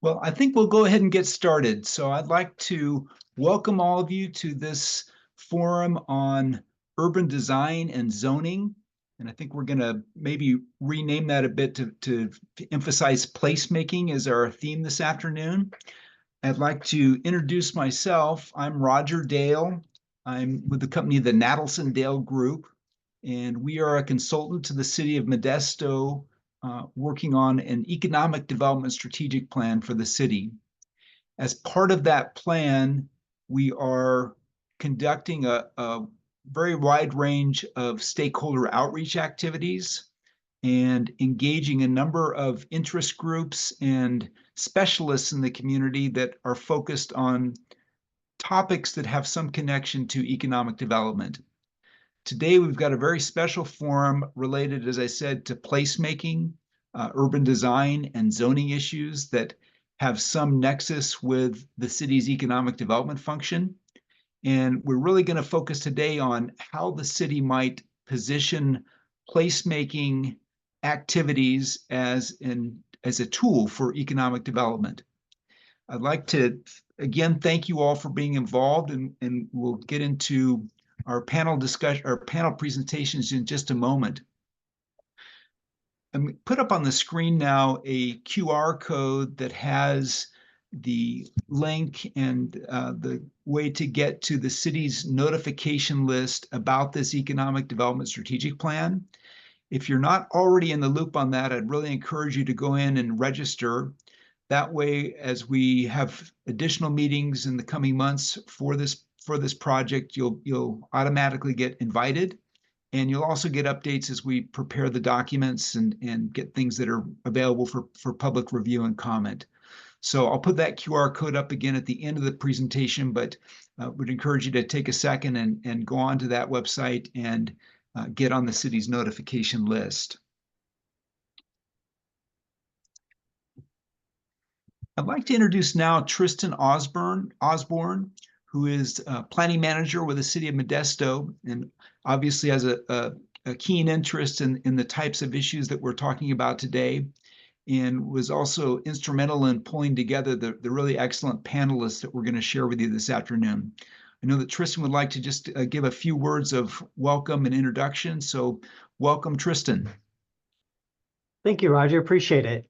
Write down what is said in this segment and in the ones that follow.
Well, I think we'll go ahead and get started. So I'd like to welcome all of you to this forum on urban design and zoning. And I think we're going to maybe rename that a bit to emphasize placemaking as our theme this afternoon. I'd like to introduce myself. I'm Roger Dale. I'm with the company, the Nadelson Dale Group, and we are a consultant to the city of Modesto, working on an economic development strategic plan for the city. As part of that plan, we are conducting a very wide range of stakeholder outreach activities and engaging a number of interest groups and specialists in the community that are focused on topics that have some connection to economic development. Today, we've got a very special forum related, as I said, to placemaking, urban design, and zoning issues that have some nexus with the city's economic development function. And we're really going to focus today on how the city might position placemaking activities as a tool for economic development. I'd like to again thank you all for being involved, and we'll get into our panel discussion, our panel presentations in just a moment. I'm put up on the screen now a QR code that has the link and the way to get to the city's notification list about this economic development strategic plan. If you're not already in the loop on that, I'd really encourage you to go in and register. That way, as we have additional meetings in the coming months for this project, you'll automatically get invited, and you'll also get updates as we prepare the documents and get things that are available for public review and comment. So I'll put that QR code up again at the end of the presentation, but would encourage you to take a second and go on to that website and get on the city's notification list. I'd like to introduce now Tristan Osborne, who is planning manager with the city of Modesto, and obviously has a keen interest in the types of issues that we're talking about today, and was also instrumental in pulling together the really excellent panelists that we're going to share with you this afternoon. I know that Tristan would like to just give a few words of welcome and introduction. So welcome, Tristan. Thank you, Roger. Appreciate it.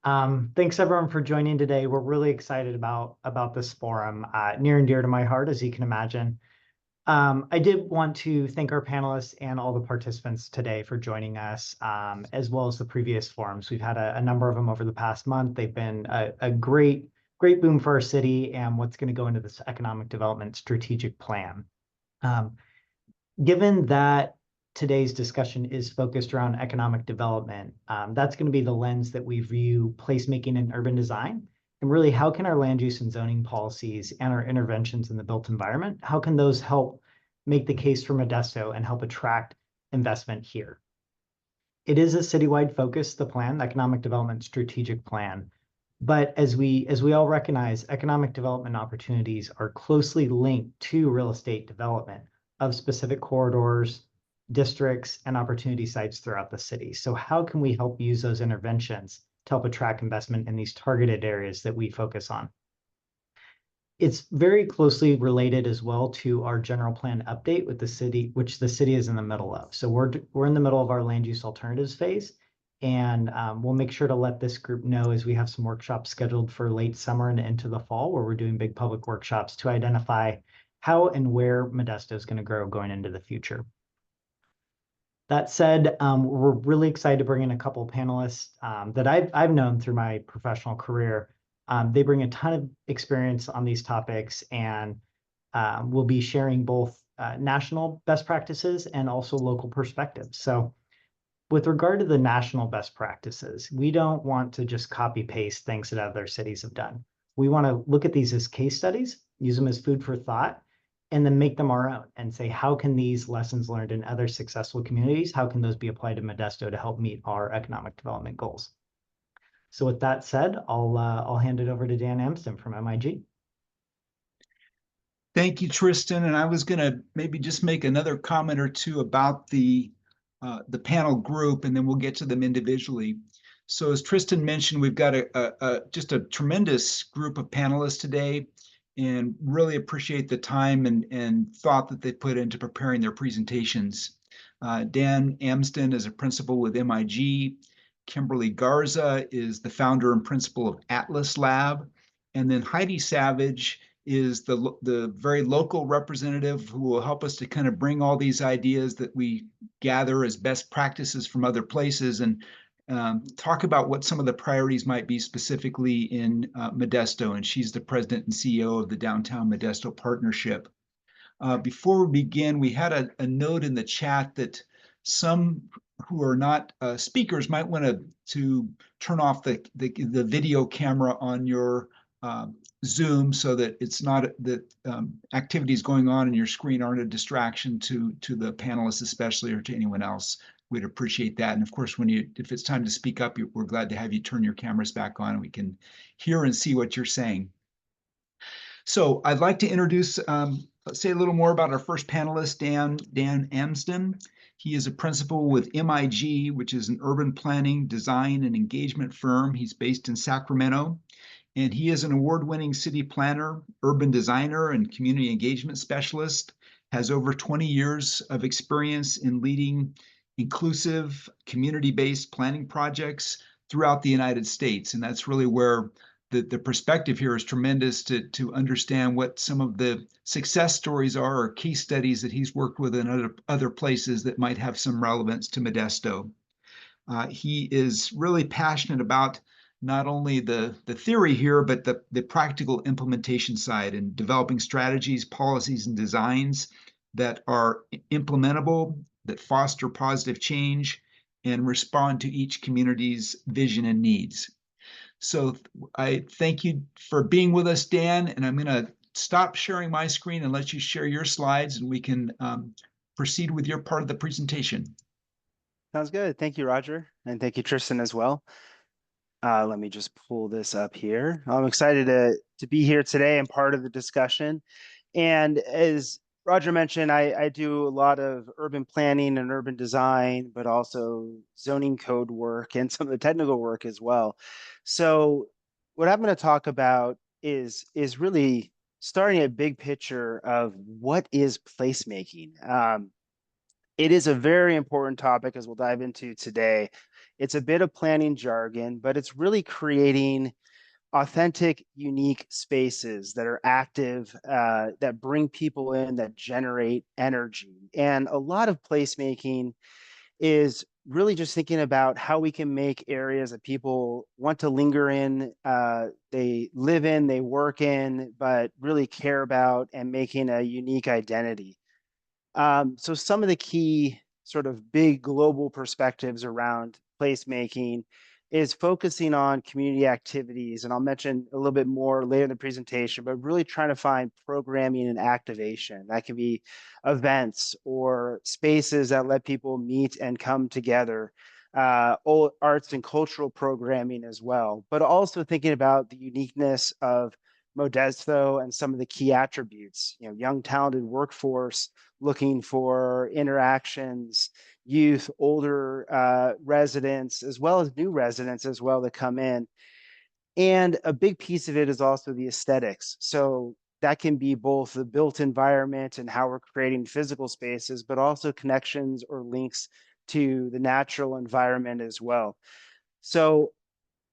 Thanks everyone for joining today. We're really excited about this forum, near and dear to my heart, as you can imagine. I did want to thank our panelists and all the participants today for joining us, as well as the previous forums. We've had a number of them over the past month. They've been a great boom for our city and what's going to go into this economic development strategic plan. Given that today's discussion is focused around economic development, that's going to be the lens that we view placemaking and urban design. And really, how can our land use and zoning policies and our interventions in the built environment, how can those help make the case for Modesto and help attract investment here? It is a citywide focus, the plan, the Economic Development Strategic Plan. But as we all recognize, economic development opportunities are closely linked to real estate development of specific corridors, districts, and opportunity sites throughout the city. So how can we help use those interventions to help attract investment in these targeted areas that we focus on? It's very closely related as well to our general plan update with the city, which the city is in the middle of. So we're in the middle of our land use alternatives phase, and we'll make sure to let this group know as we have some workshops scheduled for late summer and into the fall, where we're doing big public workshops to identify how and where Modesto is going to grow going into the future. That said, we're really excited to bring in a couple of panelists that I've known through my professional career. They bring a ton of experience on these topics, and we'll be sharing both national best practices and also local perspectives. So with regard to the national best practices, we don't want to just copy paste things that other cities have done. We want to look at these as case studies, use them as food for thought, and then make them our own and say, how can these lessons learned in other successful communities, how can those be applied to Modesto to help meet our economic development goals? So with that said, I'll hand it over to Dan Amsden from MIG. Thank you, Tristan. And I was going to maybe just make another comment or two about the panel group, and then we'll get to them individually. So as Tristan mentioned, we've got just a tremendous group of panelists today and really appreciate the time and thought that they put into preparing their presentations. Dan Amsden is a principal with MIG. Kimberly Garza is the founder and principal of Atlas Lab. And then Heidi Savage is the very local representative who will help us to kind of bring all these ideas that we gather as best practices from other places and talk about what some of the priorities might be specifically in Modesto. And she's the president and CEO of the Downtown Modesto Partnership. Before we begin, we had a note in the chat that some who are not speakers might want to turn off the video camera on your Zoom so that it's not that activities going on in your screen aren't a distraction to the panelists especially or to anyone else. We'd appreciate that. And of course, if it's time to speak up, we're glad to have you turn your cameras back on and we can hear and see what you're saying. So I'd like to introduce, say a little more about our first panelist, Dan Amsden. He is a principal with MIG, which is an urban planning, design, and engagement firm. He's based in Sacramento, and he is an award-winning city planner, urban designer, and community engagement specialist, has over 20 years of experience in leading inclusive, community-based planning projects throughout the United States. And that's really where the perspective here is tremendous to understand what some of the success stories are or case studies that he's worked with in other places that might have some relevance to Modesto. He is really passionate about not only the theory here, but the practical implementation side and developing strategies, policies, and designs that are implementable, that foster positive change, and respond to each community's vision and needs. So I thank you for being with us, Dan, and I'm going to stop sharing my screen and let you share your slides, and we can proceed with your part of the presentation. Sounds good. Thank you, Roger. And thank you, Tristan, as well. Let me just pull this up here. I'm excited to be here today and part of the discussion. And as Roger mentioned, I do a lot of urban planning and urban design, but also zoning code work and some of the technical work as well. So what I'm going to talk about is really starting a big picture of what is placemaking. It is a very important topic, as we'll dive into today. It's a bit of planning jargon, but it's really creating authentic, unique spaces that are active, that bring people in, that generate energy. And a lot of placemaking is really just thinking about how we can make areas that people want to linger in, they live in, they work in, but really care about, and making a unique identity. So some of the key sort of big global perspectives around placemaking is focusing on community activities. And I'll mention a little bit more later in the presentation, but really trying to find programming and activation. That can be events or spaces that let people meet and come together, arts and cultural programming as well, but also thinking about the uniqueness of Modesto and some of the key attributes, young, talented workforce looking for interactions, youth, older residents, as well as new residents as well that come in. And a big piece of it is also the aesthetics. So that can be both the built environment and how we're creating physical spaces, but also connections or links to the natural environment as well. So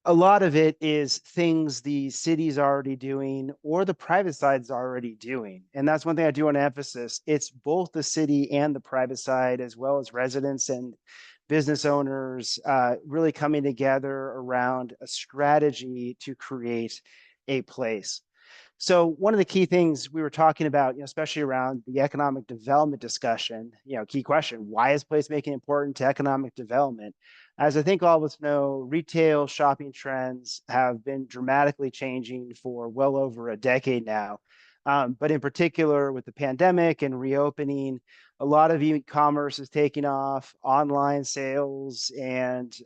a lot of it is things the city's already doing or the private side's already doing. And that's one thing I do want to emphasize. It's both the city and the private side, as well as residents and business owners, really coming together around a strategy to create a place. So one of the key things we were talking about, especially around the economic development discussion, key question, why is placemaking important to economic development? As I think all of us know, retail shopping trends have been dramatically changing for well over a decade now. But in particular, with the pandemic and reopening, a lot of e-commerce is taking off, online sales and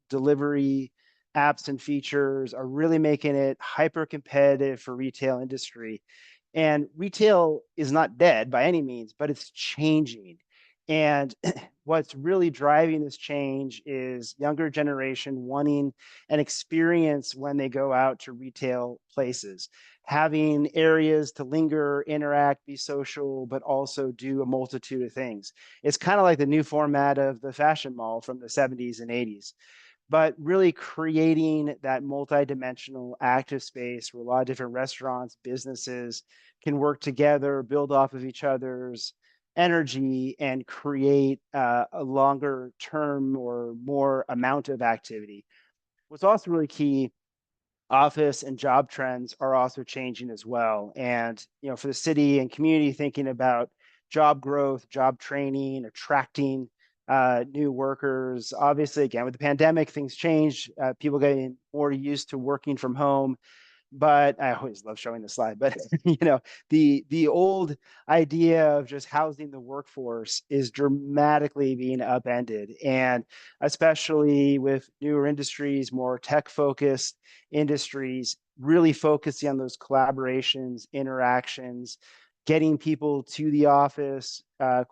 delivery apps and features are really making it hyper competitive for retail industry. And retail is not dead by any means, but it's changing. And what's really driving this change is younger generation wanting an experience when they go out to retail places, having areas to linger, interact, be social, but also do a multitude of things. It's kind of like the new format of the fashion mall from the 70s and 80s, but really creating that multi-dimensional active space where a lot of different restaurants, businesses can work together, build off of each other's energy, and create a longer term or more amount of activity. What's also really key, office and job trends are also changing as well. And, for the city and community, thinking about job growth, job training, attracting new workers. Obviously, again, with the pandemic, things change. People getting more used to working from home, but I always love showing the slide. But the old idea of just housing the workforce is dramatically being upended, and especially with newer industries, more tech focused industries, really focusing on those collaborations, interactions, getting people to the office,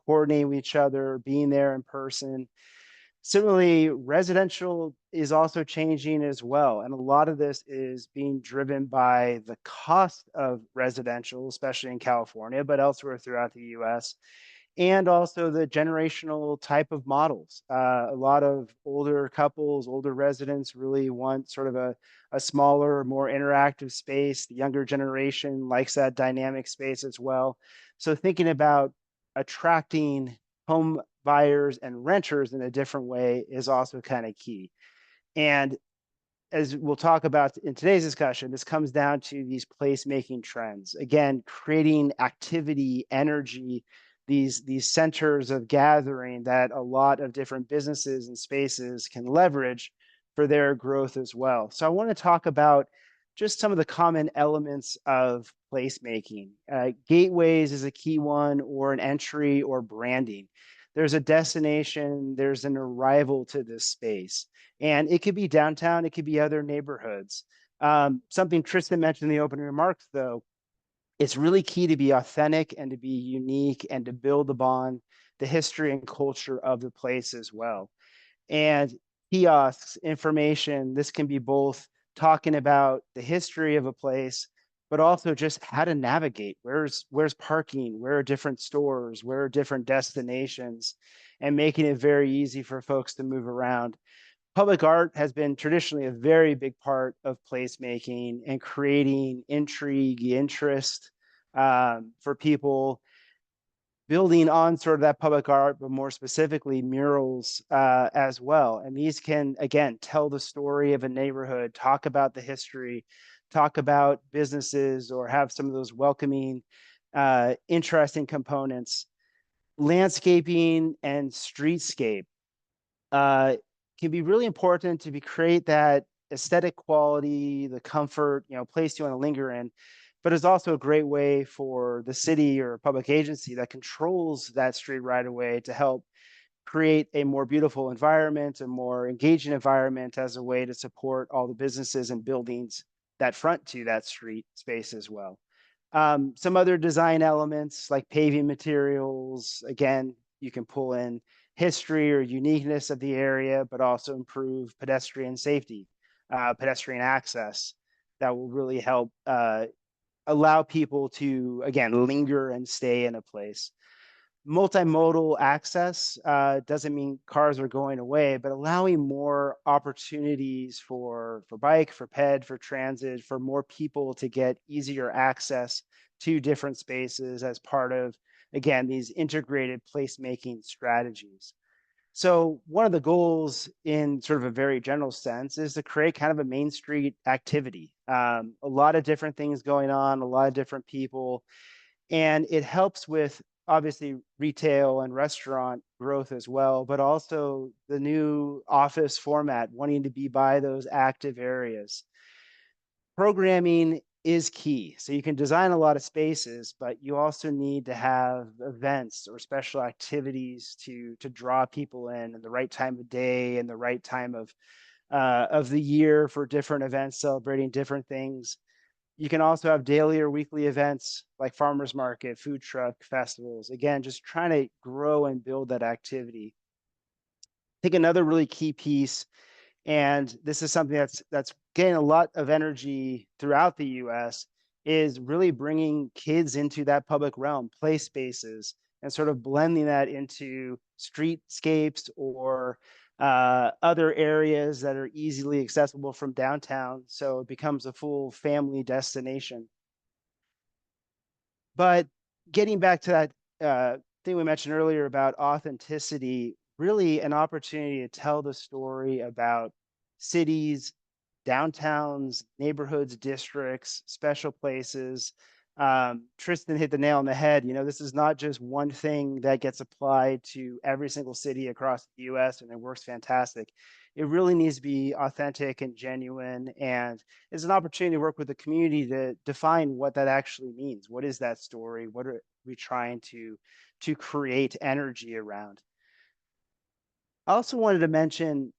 coordinating with each other, being there in person. Similarly, residential is also changing as well. And a lot of this is being driven by the cost of residential, especially in California, but elsewhere throughout the US, and also the generational type of models. A lot of older couples, older residents really want sort of a smaller, more interactive space. The younger generation likes that dynamic space as well. So thinking about attracting home buyers and renters in a different way is also kind of key. And as we'll talk about in today's discussion, this comes down to these placemaking trends. Again, creating activity, energy, these centers of gathering that a lot of different businesses and spaces can leverage for their growth as well. So I want to talk about just some of the common elements of placemaking. Gateways is a key one, or an entry, or branding. There's a destination, there's an arrival to this space. And it could be downtown, it could be other neighborhoods. Something Tristan mentioned in the opening remarks, though, it's really key to be authentic and to be unique and to build upon the history and culture of the place as well. And kiosks, information, this can be both talking about the history of a place, but also just how to navigate. Where's parking? Where are different stores? Where are different destinations? And making it very easy for folks to move around. Public art has been traditionally a very big part of placemaking and creating intrigue, interest for people, building on sort of that public art, but more specifically murals as well. And these can, again, tell the story of a neighborhood, talk about the history, talk about businesses, or have some of those welcoming, interesting components. Landscaping and streetscape can be really important to create that aesthetic quality, the comfort, place you want to linger in. But it's also a great way for the city or public agency that controls that street right away to help create a more beautiful environment, a more engaging environment, as a way to support all the businesses and buildings that front to that street space as well. Some other design elements like paving materials, again, you can pull in history or uniqueness of the area, but also improve pedestrian safety, pedestrian access. That will really help allow people to, again, linger and stay in a place. Multimodal access doesn't mean cars are going away, but allowing more opportunities for bike, for ped, for transit, for more people to get easier access to different spaces as part of, again, these integrated placemaking strategies. So one of the goals, in sort of a very general sense, is to create kind of a Main Street activity. A lot of different things going on, a lot of different people, and it helps with obviously retail and restaurant growth as well, but also the new office format, wanting to be by those active areas. Programming is key. So you can design a lot of spaces, but you also need to have events or special activities to draw people in the right time of day and the right time of the year for different events celebrating different things. You can also have daily or weekly events like farmers market, food truck festivals. Again, just trying to grow and build that activity. I think another really key piece, and this is something that's getting a lot of energy throughout the US, is really bringing kids into that public realm, play spaces, and sort of blending that into streetscapes or other areas that are easily accessible from downtown. So it becomes a full family destination. But getting back to that thing we mentioned earlier about authenticity, really an opportunity to tell the story about cities, downtowns, neighborhoods, districts, special places. Tristan hit the nail on the head. You know, this is not just one thing that gets applied to every single city across the US and it works fantastic. It really needs to be authentic and genuine, and it's an opportunity to work with the community to define what that actually means. What is that story? What are we trying to create energy around? I also wanted to mention,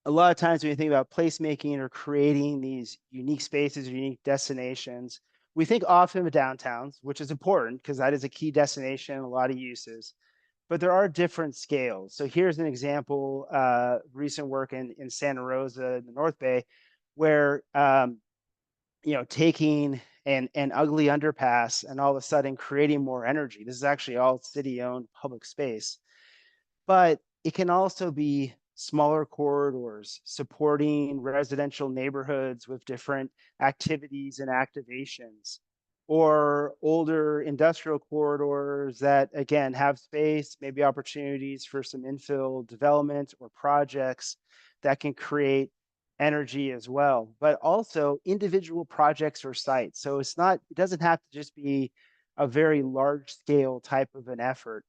a lot of times when you think about placemaking or creating these unique spaces or unique destinations, we think often of downtowns, which is important because that is a key destination, a lot of uses, but there are different scales. So here's an example, recent work in Santa Rosa, in the North Bay, where you know, taking an ugly underpass and all of a sudden creating more energy. This is actually all city-owned public space, but it can also be smaller corridors supporting residential neighborhoods with different activities and activations, or older industrial corridors that again have space, maybe opportunities for some infill development or projects that can create energy as well, but also individual projects or sites. So it doesn't have to just be a very large scale type of an effort.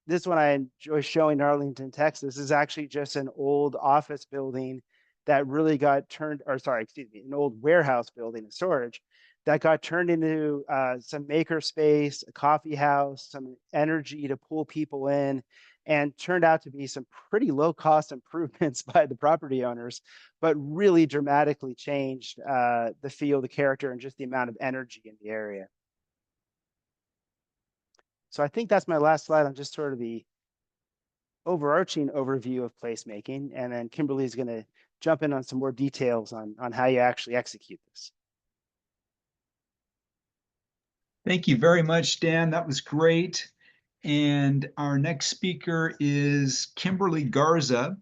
This one I enjoy showing in Arlington, Texas, is actually just an old office building that really got turned, or sorry, excuse me, an old warehouse building and storage that got turned into some maker space, a coffee house, some energy to pull people in, and turned out to be some pretty low cost improvements by the property owners, but really dramatically changed the feel, the character, and just the amount of energy in the area. So I think that's my last slide on just sort of the overarching overview of placemaking. And then Kimberly is going to jump in on some more details on how you actually execute this. Thank you very much, Dan. That was great. And our next speaker is Kimberly Garza,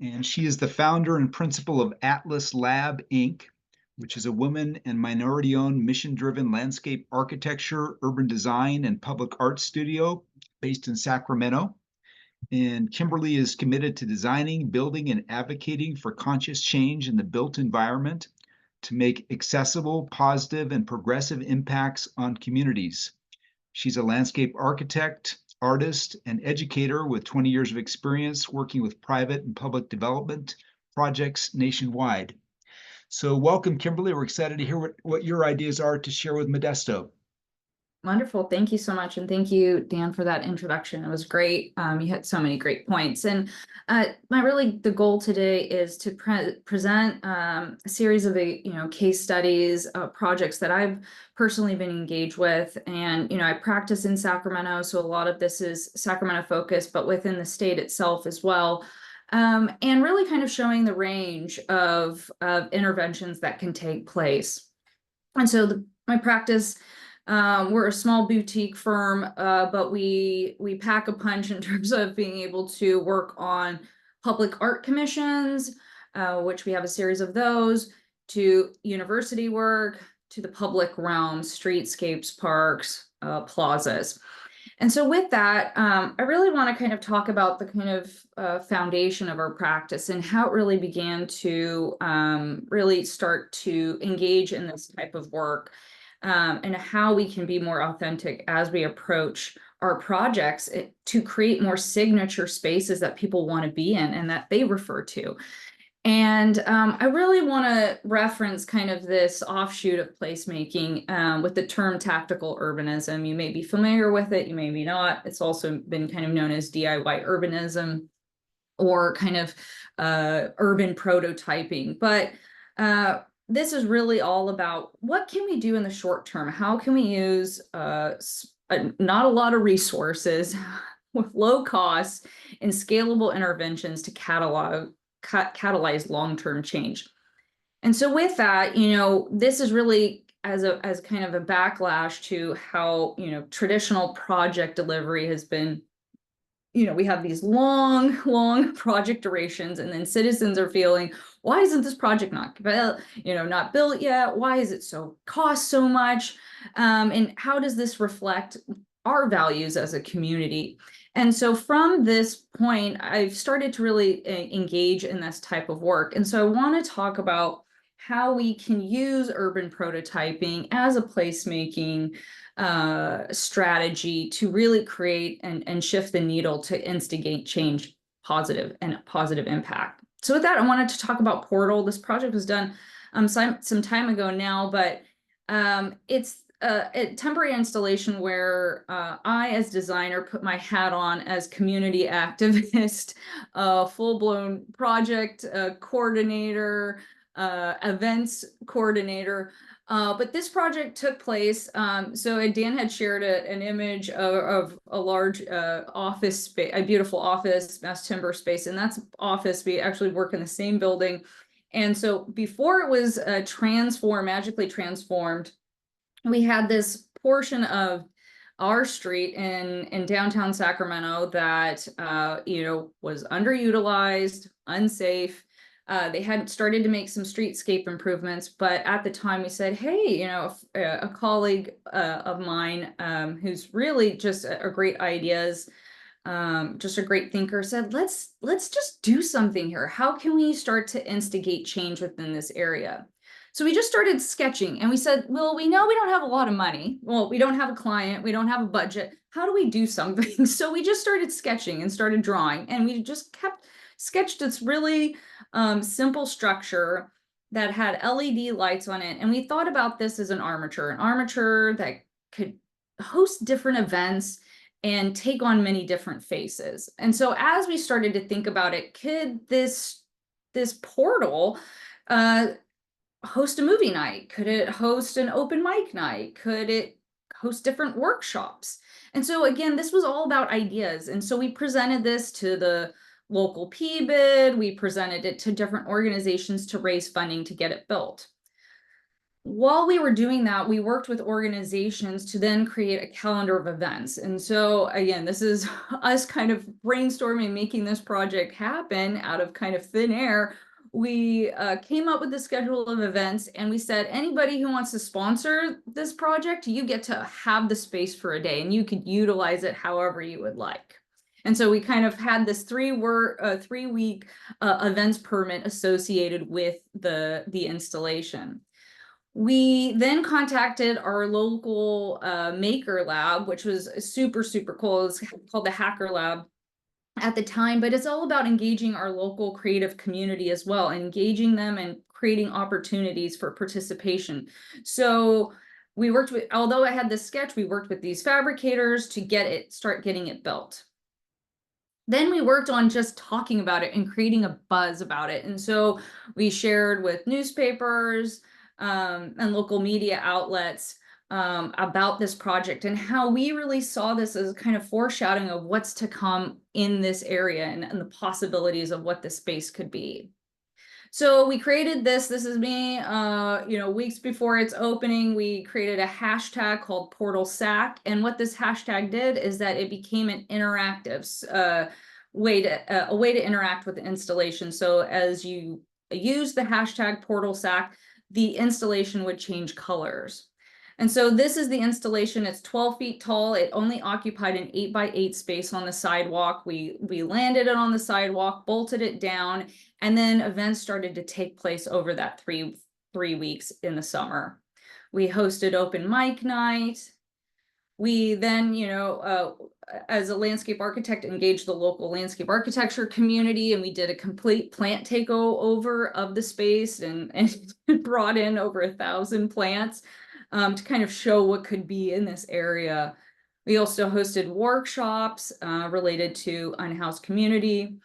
and she is the founder and principal of Atlas Lab, Inc., which is a woman and minority-owned, mission-driven landscape architecture, urban design, and public art studio based in Sacramento. And Kimberly is committed to designing, building, and advocating for conscious change in the built environment to make accessible, positive, and progressive impacts on communities. She's a landscape architect, artist, and educator with 20 years of experience working with private and public development projects nationwide. So welcome, Kimberly. We're excited to hear what your ideas are to share with Modesto. Wonderful. Thank you so much. And thank you, Dan, for that introduction. It was great. You had so many great points. And the goal today is to present a series of case studies, projects that I've personally been engaged with. And, I practice in Sacramento, so a lot of this is Sacramento focused, but within the state itself as well. And really kind of showing the range of interventions that can take place. And so my practice, we're a small boutique firm, but we pack a punch in terms of being able to work on public art commissions, which we have a series of those, to university work, to the public realm, streetscapes, parks, plazas. And so with that, I really want to kind of talk about the kind of foundation of our practice and how it really began to really start to engage in this type of work. And how we can be more authentic as we approach our projects to create more signature spaces that people want to be in and that they refer to. And I really want to reference kind of this offshoot of placemaking with the term tactical urbanism. You may be familiar with it, you may be not. It's also been kind of known as DIY urbanism or kind of urban prototyping. But this is really all about what can we do in the short term? How can we use not a lot of resources with low costs and scalable interventions to catalyze long-term change? And so with that, this is really as kind of a backlash to how, traditional project delivery has been. We have these long project durations, and then citizens are feeling, why isn't this project not built yet? Why is it cost so much? And how does this reflect our values as a community? And so from this point, I've started to really engage in this type of work. And so I want to talk about how we can use urban prototyping as a placemaking strategy to really create and shift the needle to instigate change, positive impact. So with that, I wanted to talk about Portal. This project was done some time ago now, but it's a temporary installation where I, as designer, put my hat on as community activist, full-blown project coordinator, events coordinator. But this project took place. So Dan had shared an image of a large office space, a beautiful office, mass timber space, and that's office. We actually work in the same building. And so before it was magically transformed, we had this portion of our street in downtown Sacramento that was underutilized, unsafe. They had started to make some streetscape improvements, but at the time we said, hey, a colleague of mine who's really just a great ideas, just a great thinker, said, let's just do something here. How can we start to instigate change within this area? So we just started sketching, and we said, well, we know we don't have a lot of money. Well, we don't have a client. We don't have a budget. How do we do something? So we just started sketching and started drawing, and we just sketched this really simple structure that had LED lights on it. And we thought about this as an armature that could host different events and take on many different faces. And so as we started to think about it, could this portal host a movie night? Could it host an open mic night? Could it host different workshops? And so again, this was all about ideas. And so we presented this to the local PBID. We presented it to different organizations to raise funding to get it built. While we were doing that, we worked with organizations to then create a calendar of events. And so again, this is us kind of brainstorming, making this project happen out of kind of thin air. We came up with a schedule of events, and we said, anybody who wants to sponsor this project, you get to have the space for a day, and you could utilize it however you would like. And so we kind of had this 3-week events permit associated with the installation. We then contacted our local maker lab, which was super, super cool. It's called the Hacker Lab at the time, but it's all about engaging our local creative community as well, engaging them and creating opportunities for participation. So we worked with, although I had this sketch, we worked with these fabricators to start getting it built. Then we worked on just talking about it and creating a buzz about it. And so we shared with newspapers and local media outlets about this project and how we really saw this as kind of foreshadowing of what's to come in this area and the possibilities of what the space could be. So we created this is me, weeks before its opening. We created a hashtag called Portal Sac. And what this hashtag did is that it became an interactive way to interact with the installation. So as you use the hashtag Portal Sac, the installation would change colors. And so this is the installation. It's 12 feet tall. It only occupied an 8x8 space on the sidewalk. We landed it on the sidewalk, bolted it down, and then events started to take place over that three weeks in the summer. We hosted open mic night. We then, as a landscape architect, engaged the local landscape architecture community, and we did a complete plant takeover of the space and brought in over 1,000 plants. To kind of show what could be in this area. We also hosted workshops related to unhoused community.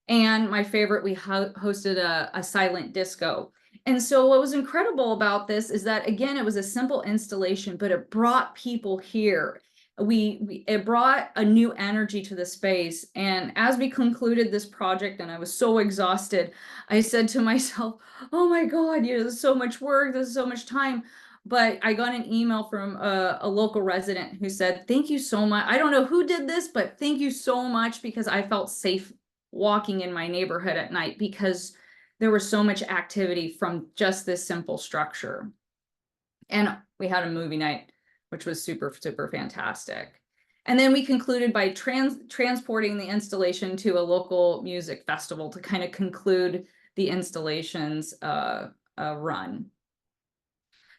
And my favorite, we hosted a silent disco. And so what was incredible about this is that, again, it was a simple installation, but it brought people here. It brought a new energy to the space. And as we concluded this project, and I was so exhausted, I said to myself, oh my God, you know, there's so much work, there's so much time. But I got an email from a local resident who said, thank you so much. I don't know who did this, but thank you so much, because I felt safe walking in my neighborhood at night, because there was so much activity from just this simple structure. And we had a movie night, which was super, super fantastic. And then we concluded by transporting the installation to a local music festival to kind of conclude the installation's run.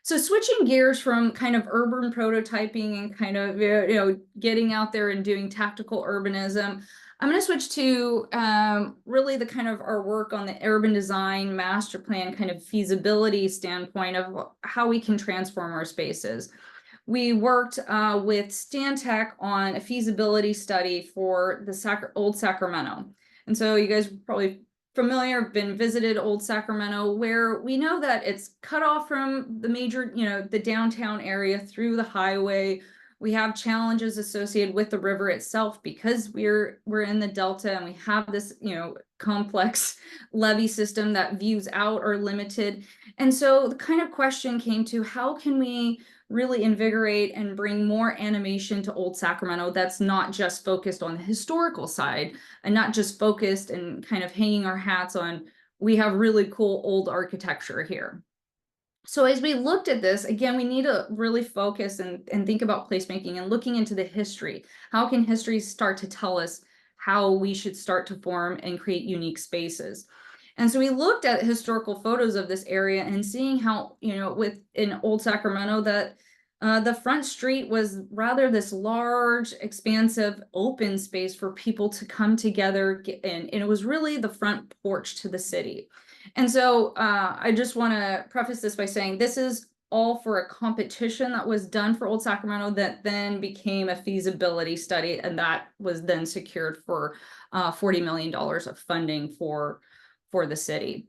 So switching gears from kind of urban prototyping and kind of, you know, getting out there and doing tactical urbanism, I'm going to switch to really the kind of our work on the urban design master plan kind of feasibility standpoint of how we can transform our spaces. We worked with Stantec on a feasibility study for the Old Sacramento. And so you guys probably familiar, been visited Old Sacramento, where we know that it's cut off from the major, you know, the downtown area through the highway. We have challenges associated with the river itself because we're in the Delta, and we have this, you know, complex levee system that views out are limited. And so the kind of question came to, how can we really invigorate and bring more animation to Old Sacramento that's not just focused on the historical side, and not just focused and kind of hanging our hats on, we have really cool old architecture here. So as we looked at this, again, we need to really focus and think about placemaking and looking into the history. How can history start to tell us how we should start to form and create unique spaces? And so we looked at historical photos of this area and seeing how, you know, in Old Sacramento, that the front street was rather this large, expansive, open space for people to come together, and it was really the front porch to the city. And so I just want to preface this by saying this is all for a competition that was done for Old Sacramento that then became a feasibility study, and that was then secured for $40 million of funding for the city.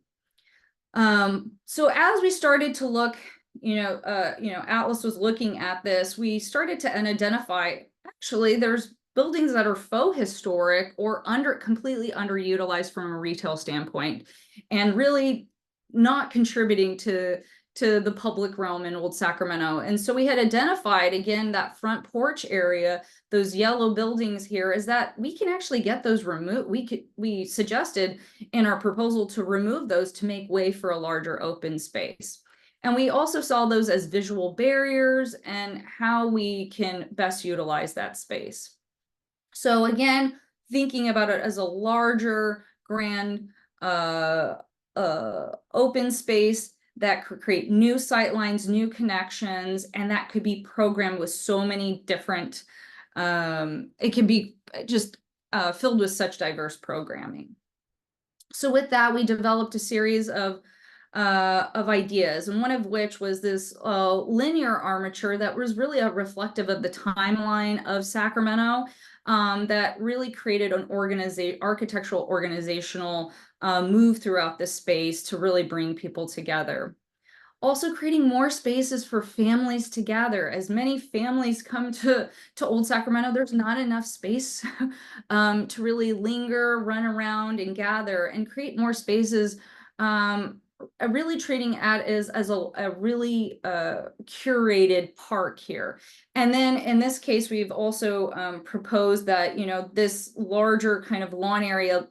So as we started to look, Atlas was looking at this, we started to identify, actually, there's buildings that are faux historic or completely underutilized from a retail standpoint, and really not contributing to the public realm in Old Sacramento. And so we had identified, again, that front porch area, those yellow buildings here, is that we can actually get those removed. We suggested in our proposal to remove those to make way for a larger open space. And we also saw those as visual barriers and how we can best utilize that space. So again, thinking about it as a larger, grand, open space that could create new sightlines, new connections, and that could be programmed with so many different, it can be just filled with such diverse programming. So with that, we developed a series of ideas, and one of which was this linear armature that was really a reflective of the timeline of Sacramento, that really created an architectural organizational move throughout the space to really bring people together. Also creating more spaces for families to gather. As many families come to Old Sacramento, there's not enough space to really linger, run around, and gather, and create more spaces, really treating it as a really curated park here. And then in this case, we've also proposed that, you know, this larger kind of lawn area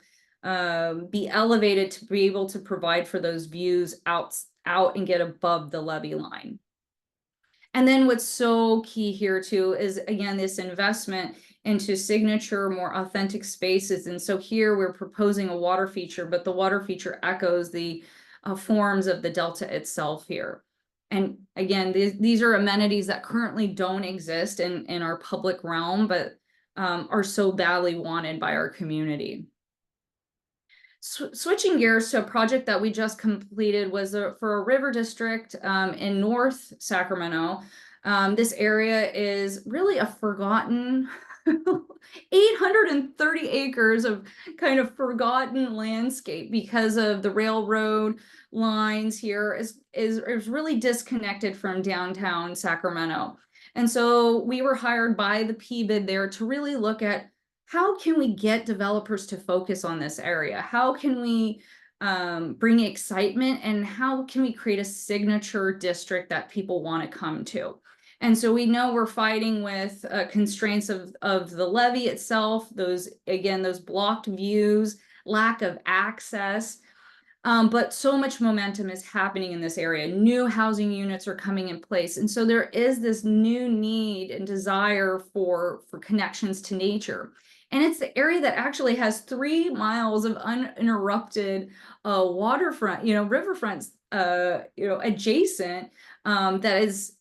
be elevated to be able to provide for those views out and get above the levee line. And then what's so key here too is, again, this investment into signature, more authentic spaces. And so here we're proposing a water feature, but the water feature echoes the forms of the Delta itself here. And again, these are amenities that currently don't exist in our public realm, but are so badly wanted by our community. Switching gears to a project that we just completed was for a river district in North Sacramento. This area is really a forgotten 830 acres of kind of forgotten landscape because of the railroad lines here is really disconnected from downtown Sacramento. And so we were hired by the PBID there to really look at how can we get developers to focus on this area? How can we bring excitement, and how can we create a signature district that people want to come to? And so we know we're fighting with constraints of the levee itself, those blocked views, lack of access. But so much momentum is happening in this area. New housing units are coming in place. And so there is this new need and desire for connections to nature. And it's the area that actually has 3 miles of uninterrupted waterfront, riverfronts, adjacent, that is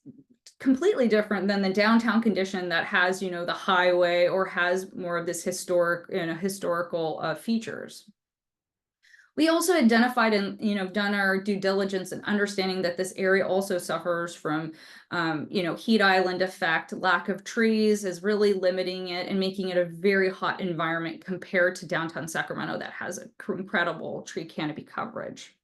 completely different than the downtown condition that has, the highway or has more of this historical features. We also identified and, done our due diligence in understanding that this area also suffers from, heat island effect. Lack of trees is really limiting it and making it a very hot environment compared to downtown Sacramento that has incredible tree canopy coverage.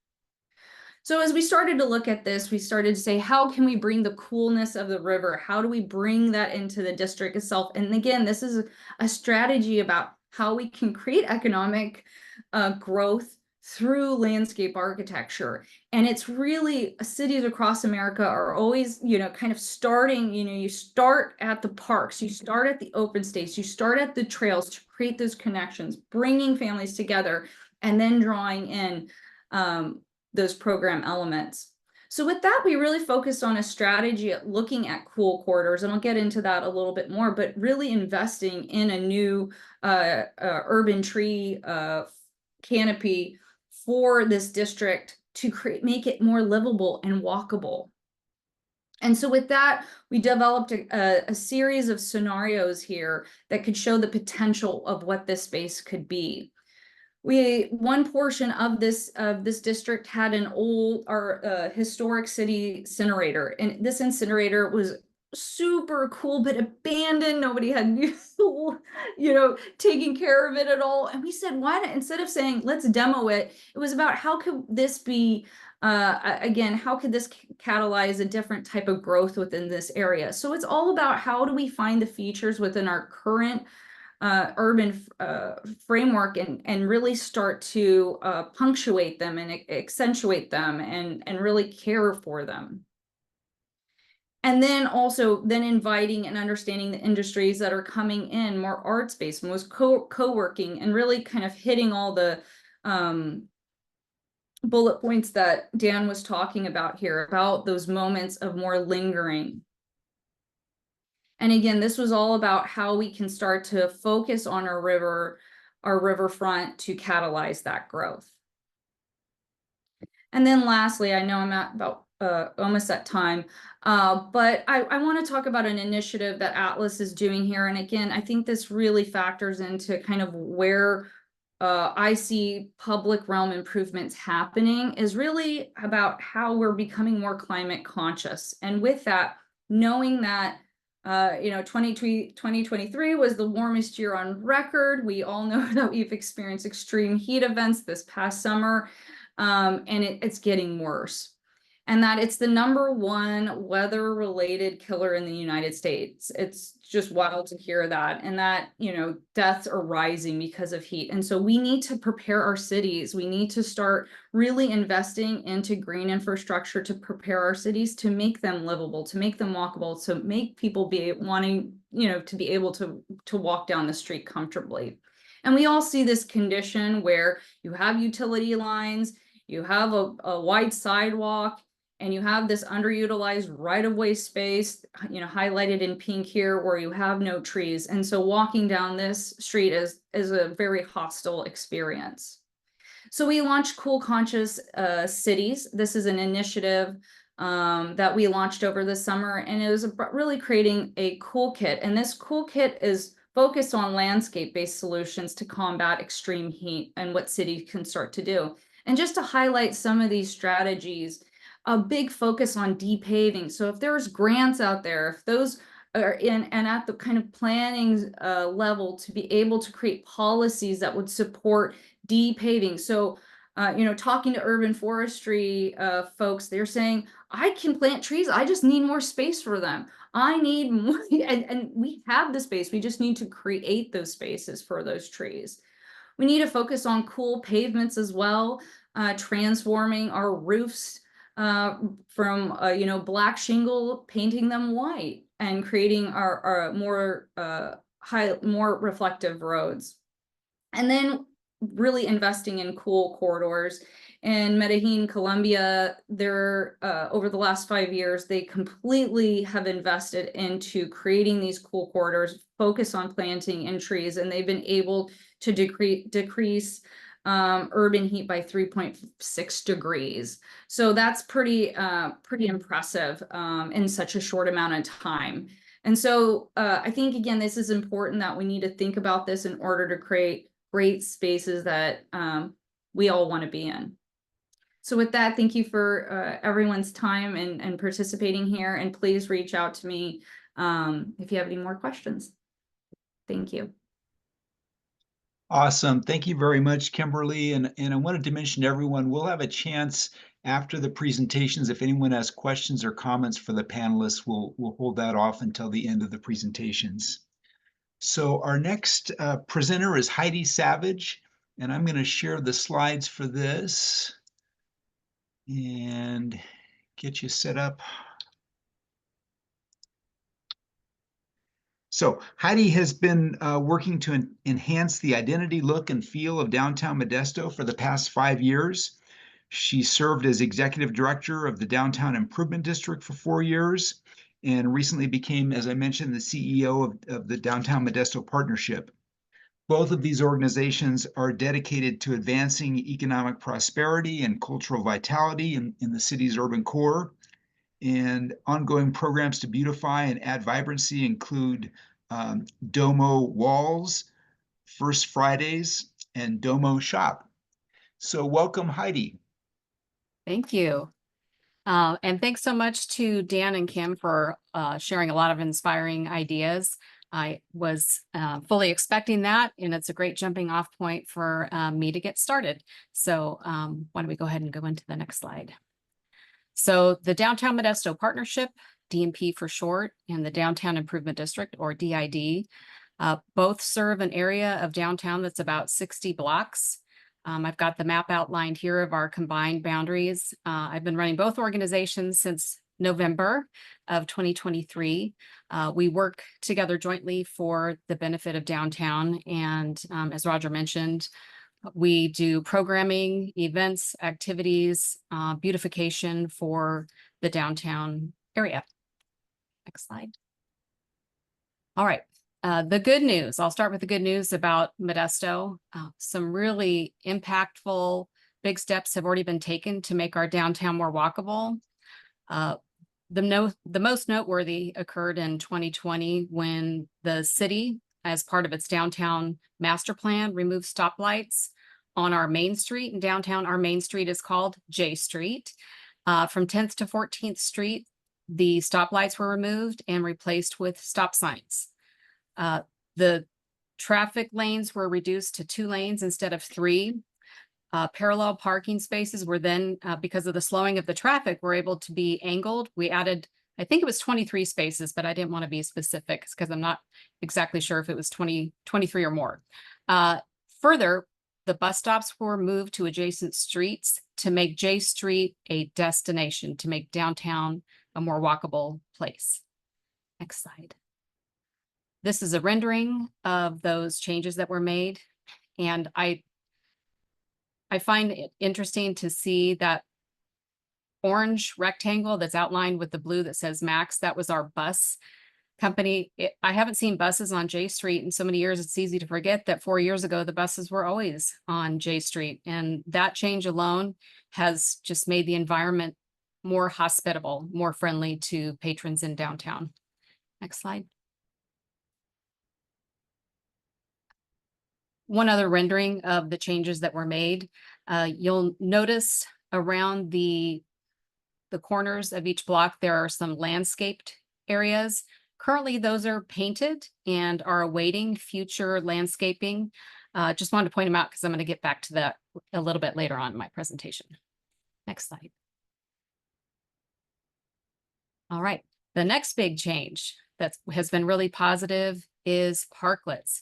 So as we started to look at this, we started to say, how can we bring the coolness of the river? How do we bring that into the district itself? And again, this is a strategy about how we can create economic growth through landscape architecture. And it's really, cities across America are always, kind of starting, you start at the parks, you start at the open space, you start at the trails to create those connections, bringing families together, and then drawing in those program elements. So with that, we really focused on a strategy at looking at cool corridors, and I'll get into that a little bit more, but really investing in a new urban tree canopy for this district to make it more livable and walkable. And so with that, we developed a series of scenarios here that could show the potential of what this space could be. One portion of this district had an old historic city incinerator, and this incinerator was super cool but abandoned. Nobody had taking care of it at all. And we said, why not, instead of saying let's demo it, it was about how could this be how could this catalyze a different type of growth within this area? So it's all about how do we find the features within our current urban framework and really start to punctuate them and accentuate them and really care for them. And then also inviting and understanding the industries that are coming in, more arts-based, most co-working, and really kind of hitting all the bullet points that Dan was talking about here, about those moments of more lingering. And again, this was all about how we can start to focus on our riverfront to catalyze that growth. And then lastly, I know I'm at about almost at time, but I want to talk about an initiative that Atlas is doing here. And again, I think this really factors into kind of where I see public realm improvements happening, is really about how we're becoming more climate conscious. And with that, knowing that 2023 was the warmest year on record. We all know that we've experienced extreme heat events this past summer, and it's getting worse. And that it's the #1 weather-related killer in the United States. It's just wild to hear that. And that, deaths are rising because of heat. And so we need to prepare our cities. We need to start really investing into green infrastructure to prepare our cities, to make them livable, to make them walkable, to make people be wanting, to be able to walk down the street comfortably. And we all see this condition where you have utility lines, you have a wide sidewalk, and you have this underutilized right-of-way space, highlighted in pink here, where you have no trees. And so walking down this street is a very hostile experience. So we launched Cool Conscious Cities. This is an initiative that we launched over the summer, and it was really creating a cool kit. And this cool kit is focused on landscape-based solutions to combat extreme heat and what cities can start to do. And just to highlight some of these strategies, a big focus on depaving. So if there's grants out there, if those and at the kind of planning level to be able to create policies that would support de-paving. So, talking to urban forestry folks, they're saying, I can plant trees, I just need more space for them. I need more, and we have the space, we just need to create those spaces for those trees. We need to focus on cool pavements as well, transforming our roofs from black shingle, painting them white, and creating our more more reflective roads. And then really investing in cool corridors. In Medellin, Colombia, they're over the last 5 years, they completely have invested into creating these cool corridors, focus on planting and trees, and they've been able to decrease urban heat by 3.6 degrees. So that's pretty impressive in such a short amount of time. And so I think, again, this is important that we need to think about this in order to create great spaces that we all want to be in. So with that, thank you for everyone's time and participating here. And please reach out to me if you have any more questions. Thank you. Awesome. Thank you very much, Kimberly. And I wanted to mention to everyone, we'll have a chance after the presentations. If anyone has questions or comments for the panelists, we'll hold that off until the end of the presentations. So our next presenter is Heidi Savage, and I'm going to share the slides for this and get you set up. So Heidi has been working to enhance the identity, look, and feel of downtown Modesto for the past 5 years. She served as executive director of the Downtown Improvement District for 4 years and recently became, as I mentioned, the CEO of the Downtown Modesto Partnership. Both of these organizations are dedicated to advancing economic prosperity and cultural vitality in the city's urban core. And ongoing programs to beautify and add vibrancy include Domo Walls, First Fridays, and Domo Shop. So welcome, Heidi. Thank you. And thanks so much to Dan and Kim for sharing a lot of inspiring ideas. I was fully expecting that, and it's a great jumping off point for me to get started. So why don't we go ahead and go into the next slide. So the Downtown Modesto Partnership, DMP for short, and the Downtown Improvement District, or DID, both serve an area of downtown that's about 60 blocks. I've got the map outlined here of our combined boundaries. I've been running both organizations since November of 2023. We work together jointly for the benefit of downtown. And as Roger mentioned, we do programming, events, activities, beautification for the downtown area. Next slide. All right. The good news, I'll start with the good news about Modesto. Some really impactful big steps have already been taken to make our downtown more walkable. The most noteworthy occurred in 2020 when the city, as part of its downtown master plan, removed stoplights on our main street in downtown. Our main street is called J Street. From 10th to 14th Street, the stoplights were removed and replaced with stop signs. The traffic lanes were reduced to 2 lanes instead of 3. Parallel parking spaces were then, because of the slowing of the traffic, were able to be angled. We added, I think it was 23 spaces, but I didn't want to be specific because I'm not exactly sure if it was 23 or more. Further, the bus stops were moved to adjacent streets to make J Street a destination, to make downtown a more walkable place. Next slide. This is a rendering of those changes that were made. And I find it interesting to see that orange rectangle that's outlined with the blue that says Max. That was our bus company. I haven't seen buses on J Street in so many years. It's easy to forget that 4 years ago, the buses were always on J Street. And that change alone has just made the environment more hospitable, more friendly to patrons in downtown. Next slide. One other rendering of the changes that were made. You'll notice around the corners of each block, there are some landscaped areas. Currently, those are painted and are awaiting future landscaping. Just wanted to point them out because I'm going to get back to that a little bit later on in my presentation. Next slide. All right. The next big change that has been really positive is parklets.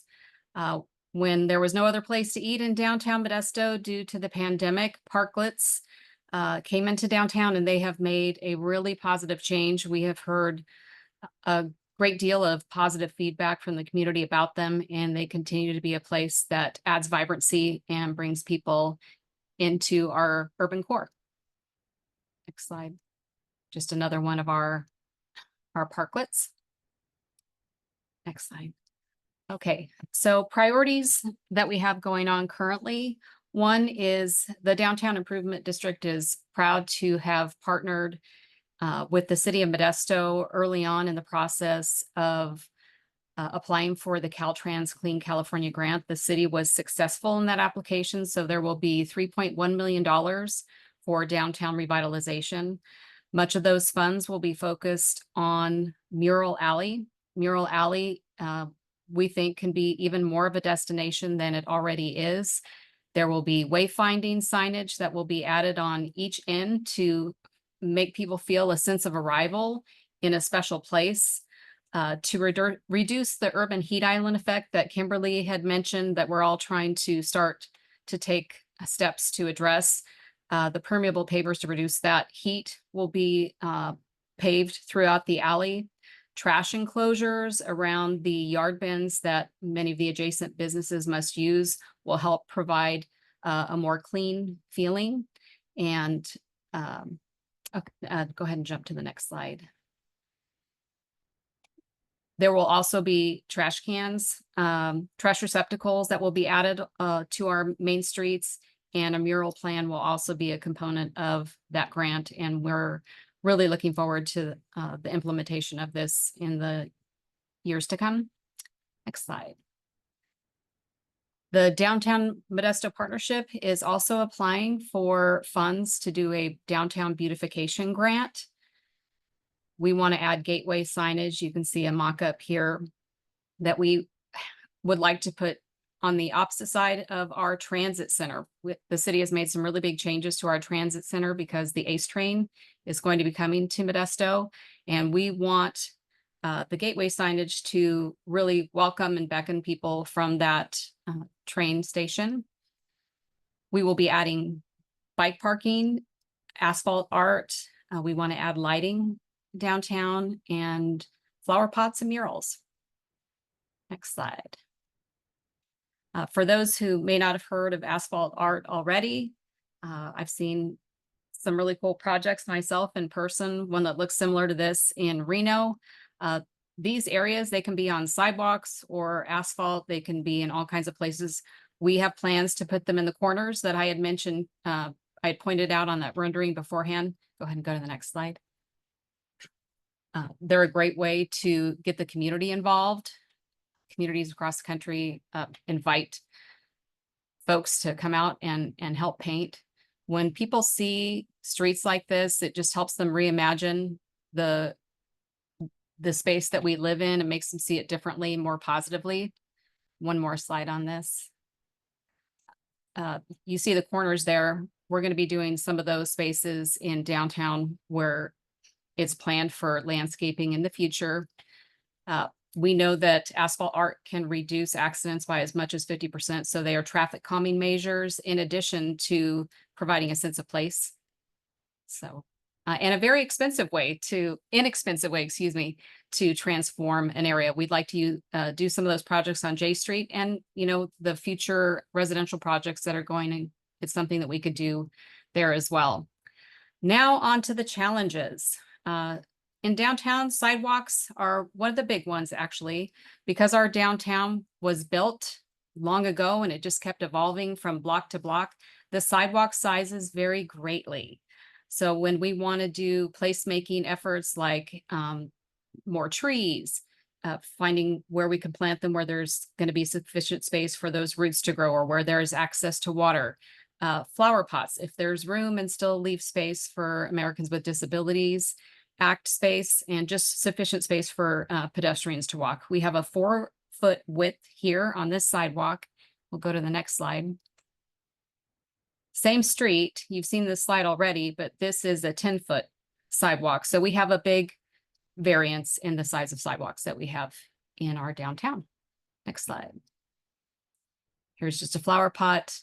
When there was no other place to eat in downtown Modesto due to the pandemic, parklets came into downtown and they have made a really positive change. We have heard a great deal of positive feedback from the community about them, and they continue to be a place that adds vibrancy and brings people into our urban core. Next slide. Just another one of our parklets. Next slide. Okay, so priorities that we have going on currently. One is the Downtown Improvement District is proud to have partnered with the city of Modesto early on in the process of applying for the Caltrans Clean California grant. The city was successful in that application, so there will be $3.1 million for downtown revitalization. Much of those funds will be focused on Mural Alley. Mural Alley, we think, can be even more of a destination than it already is. There will be wayfinding signage that will be added on each end to make people feel a sense of arrival in a special place, to reduce the urban heat island effect that Kimberly had mentioned that we're all trying to start to take steps to address. The permeable pavers to reduce that heat will be paved throughout the alley. Trash enclosures around the yard bins that many of the adjacent businesses must use will help provide a more clean feeling. And go ahead and jump to the next slide. There will also be trash cans, trash receptacles that will be added to our main streets, and a mural plan will also be a component of that grant. And we're really looking forward to the implementation of this in the years to come. Next slide. The Downtown Modesto Partnership is also applying for funds to do a downtown beautification grant. We want to add gateway signage. You can see a mock-up here that we would like to put on the opposite side of our transit center. The city has made some really big changes to our transit center because the ACE train is going to be coming to Modesto, and we want the gateway signage to really welcome and beckon people from that train station. We will be adding bike parking, asphalt art. We want to add lighting downtown and flower pots and murals. Next slide. For those who may not have heard of asphalt art already, I've seen some really cool projects myself in person, one that looks similar to this in Reno. These areas, they can be on sidewalks or asphalt. They can be in all kinds of places. We have plans to put them in the corners that I had mentioned. I had pointed out on that rendering beforehand. Go ahead and go to the next slide. They're a great way to get the community involved. Communities across the country invite folks to come out and help paint. When people see streets like this, it just helps them reimagine the space that we live in and makes them see it differently, more positively. One more slide on this. You see the corners there. We're going to be doing some of those spaces in downtown where it's planned for landscaping in the future. We know that asphalt art can reduce accidents by as much as 50%. So they are traffic calming measures in addition to providing a sense of place. So, and a very inexpensive way, excuse me, to transform an area. We'd like to do some of those projects on J Street, and, you know, the future residential projects that are going in, it's something that we could do there as well. Now on to the challenges. In downtown, sidewalks are one of the big ones, actually, because our downtown was built long ago and it just kept evolving from block to block. The sidewalk sizes vary greatly. So when we want to do placemaking efforts like more trees, finding where we can plant them, where there's going to be sufficient space for those roots to grow, or where there's access to water, flower pots, if there's room and still leave space for Americans with disabilities, act space and just sufficient space for pedestrians to walk. We have a 4-foot width here on this sidewalk. We'll go to the next slide. Same street, you've seen this slide already, but this is a 10-foot sidewalk. So we have a big variance in the size of sidewalks that we have in our downtown. Next slide. Here's just a flower pot.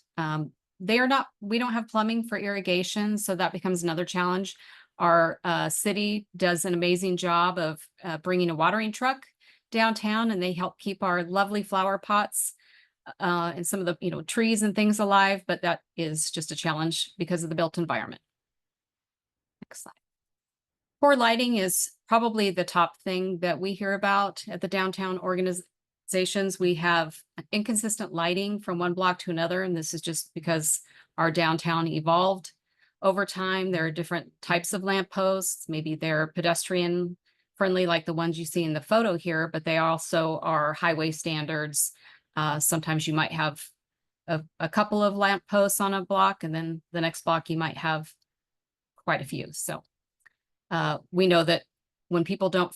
We don't have plumbing for irrigation, so that becomes another challenge. Our city does an amazing job of bringing a watering truck downtown, and they help keep our lovely flower pots and some of the trees and things alive, but that is just a challenge because of the built environment. Next slide. Poor lighting is probably the top thing that we hear about at the downtown organizations. We have inconsistent lighting from one block to another, and this is just because our downtown evolved over time. There are different types of lampposts. Maybe they're pedestrian friendly like the ones you see in the photo here, but they also are highway standards. Sometimes you might have a couple of lampposts on a block, and then the next block you might have quite a few. So we know that when people don't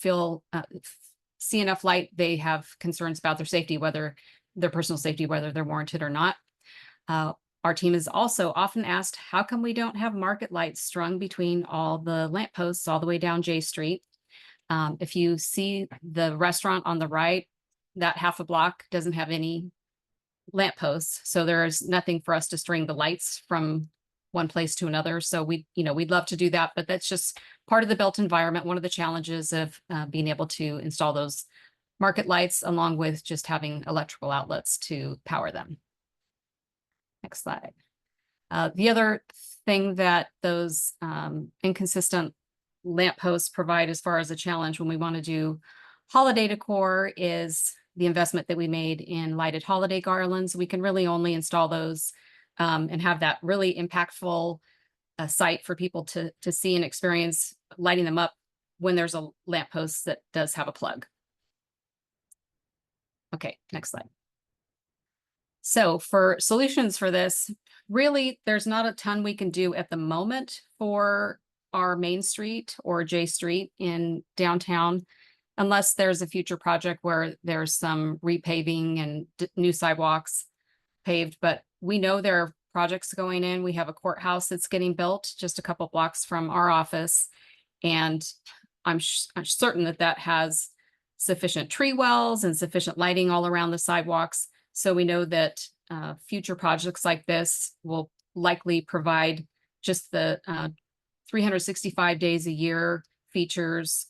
see enough light, they have concerns about their safety, whether their personal safety, whether they're warranted or not. Our team is also often asked, how come we don't have market lights strung between all the lampposts all the way down J Street? If you see the restaurant on the right, that half a block doesn't have any lampposts. So there's nothing for us to string the lights from one place to another. So we'd love to do that, but that's just part of the built environment. One of the challenges of being able to install those market lights, along with just having electrical outlets to power them. Next slide. The other thing that those inconsistent lampposts provide as far as a challenge when we want to do holiday decor is the investment that we made in lighted holiday garlands. We can really only install those and have that really impactful site for people to see and experience lighting them up when there's a lamppost that does have a plug. Okay, next slide. So for solutions for this, really, there's not a ton we can do at the moment for our Main Street or J Street in downtown, unless there's a future project where there's some repaving and new sidewalks paved. But we know there are projects going in. We have a courthouse that's getting built just a couple blocks from our office. And I'm certain that that has sufficient tree wells and sufficient lighting all around the sidewalks. So we know that future projects like this will likely provide just the 365 days a year features,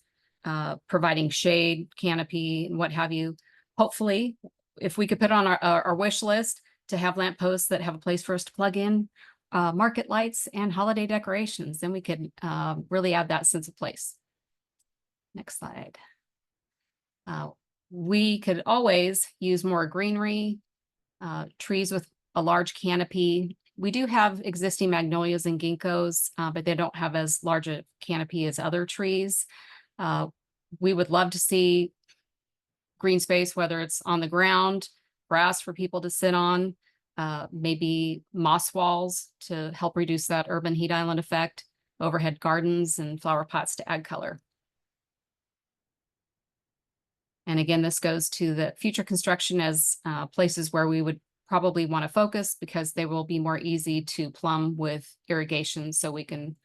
providing shade, canopy, and what have you. Hopefully, if we could put on our wish list to have lampposts that have a place for us to plug in market lights and holiday decorations, then we could really add that sense of place. Next slide. We could always use more greenery, trees with a large canopy. We do have existing magnolias and ginkgos, but they don't have as large a canopy as other trees. We would love to see green space, whether it's on the ground, grass for people to sit on, maybe moss walls to help reduce that urban heat island effect, overhead gardens and flower pots to add color. And again, this goes to the future construction as places where we would probably want to focus because they will be more easy to plumb with irrigation, so we can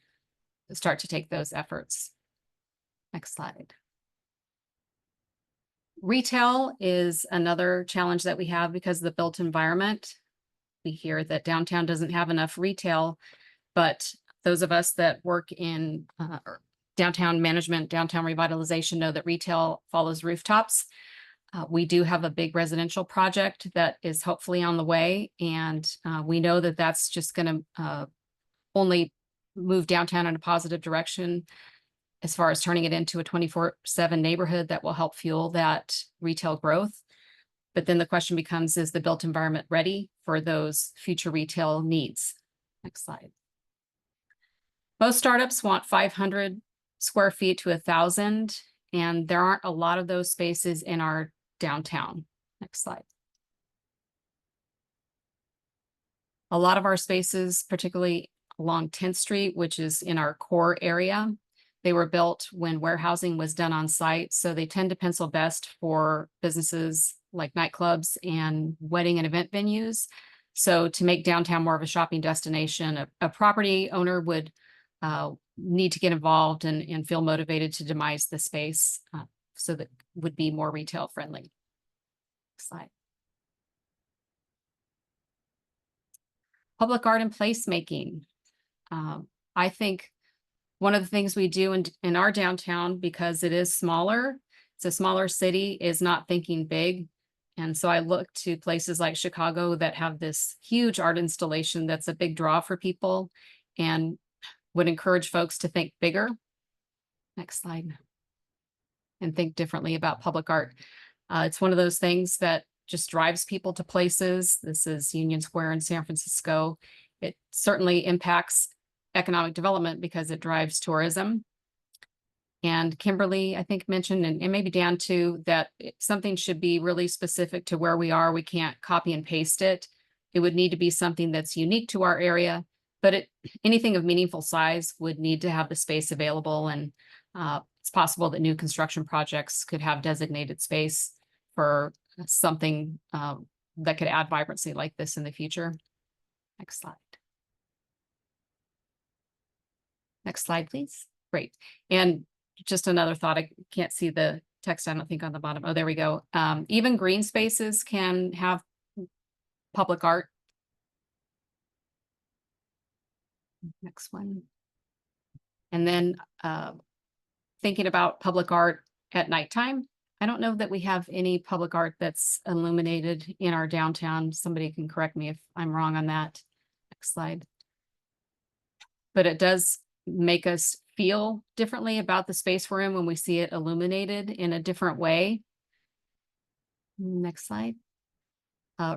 start to take those efforts. Next slide. Retail is another challenge that we have because of the built environment. We hear that downtown doesn't have enough retail, but those of us that work in downtown management, downtown revitalization know that retail follows rooftops. We do have a big residential project that is hopefully on the way, and we know that that's just going to only move downtown in a positive direction as far as turning it into a 24/7 neighborhood that will help fuel that retail growth. But then the question becomes, is the built environment ready for those future retail needs? Next slide. Most startups want 500 square feet to 1,000, and there aren't a lot of those spaces in our downtown. Next slide. A lot of our spaces, particularly along 10th Street, which is in our core area, They were built when warehousing was done on site, so they tend to pencil best for businesses like nightclubs and wedding and event venues. So to make downtown more of a shopping destination, a property owner would need to get involved and feel motivated to demise the space so that would be more retail friendly. Next slide. Public art and placemaking. I think one of the things we do in our downtown, because it is smaller, it's a smaller city, is not thinking big. And so I look to places like Chicago that have this huge art installation that's a big draw for people and would encourage folks to think bigger. Next slide. And think differently about public art. It's one of those things that just drives people to places. This is Union Square in San Francisco. It certainly impacts economic development because it drives tourism. And Kimberly, I think, mentioned, and maybe Dan too, that something should be really specific to where we are. We can't copy and paste it. It would need to be something that's unique to our area, but anything of meaningful size would need to have the space available. And it's possible that new construction projects could have designated space for something that could add vibrancy like this in the future. Next slide. Next slide, please. Great. And just another thought, I can't see the text, I don't think, on the bottom. Oh, there we go. Even green spaces can have public art. Next one. And then thinking about public art at nighttime. I don't know that we have any public art that's illuminated in our downtown. Somebody can correct me if I'm wrong on that. Next slide. But it does make us feel differently about the space we're in when we see it illuminated in a different way. Next slide.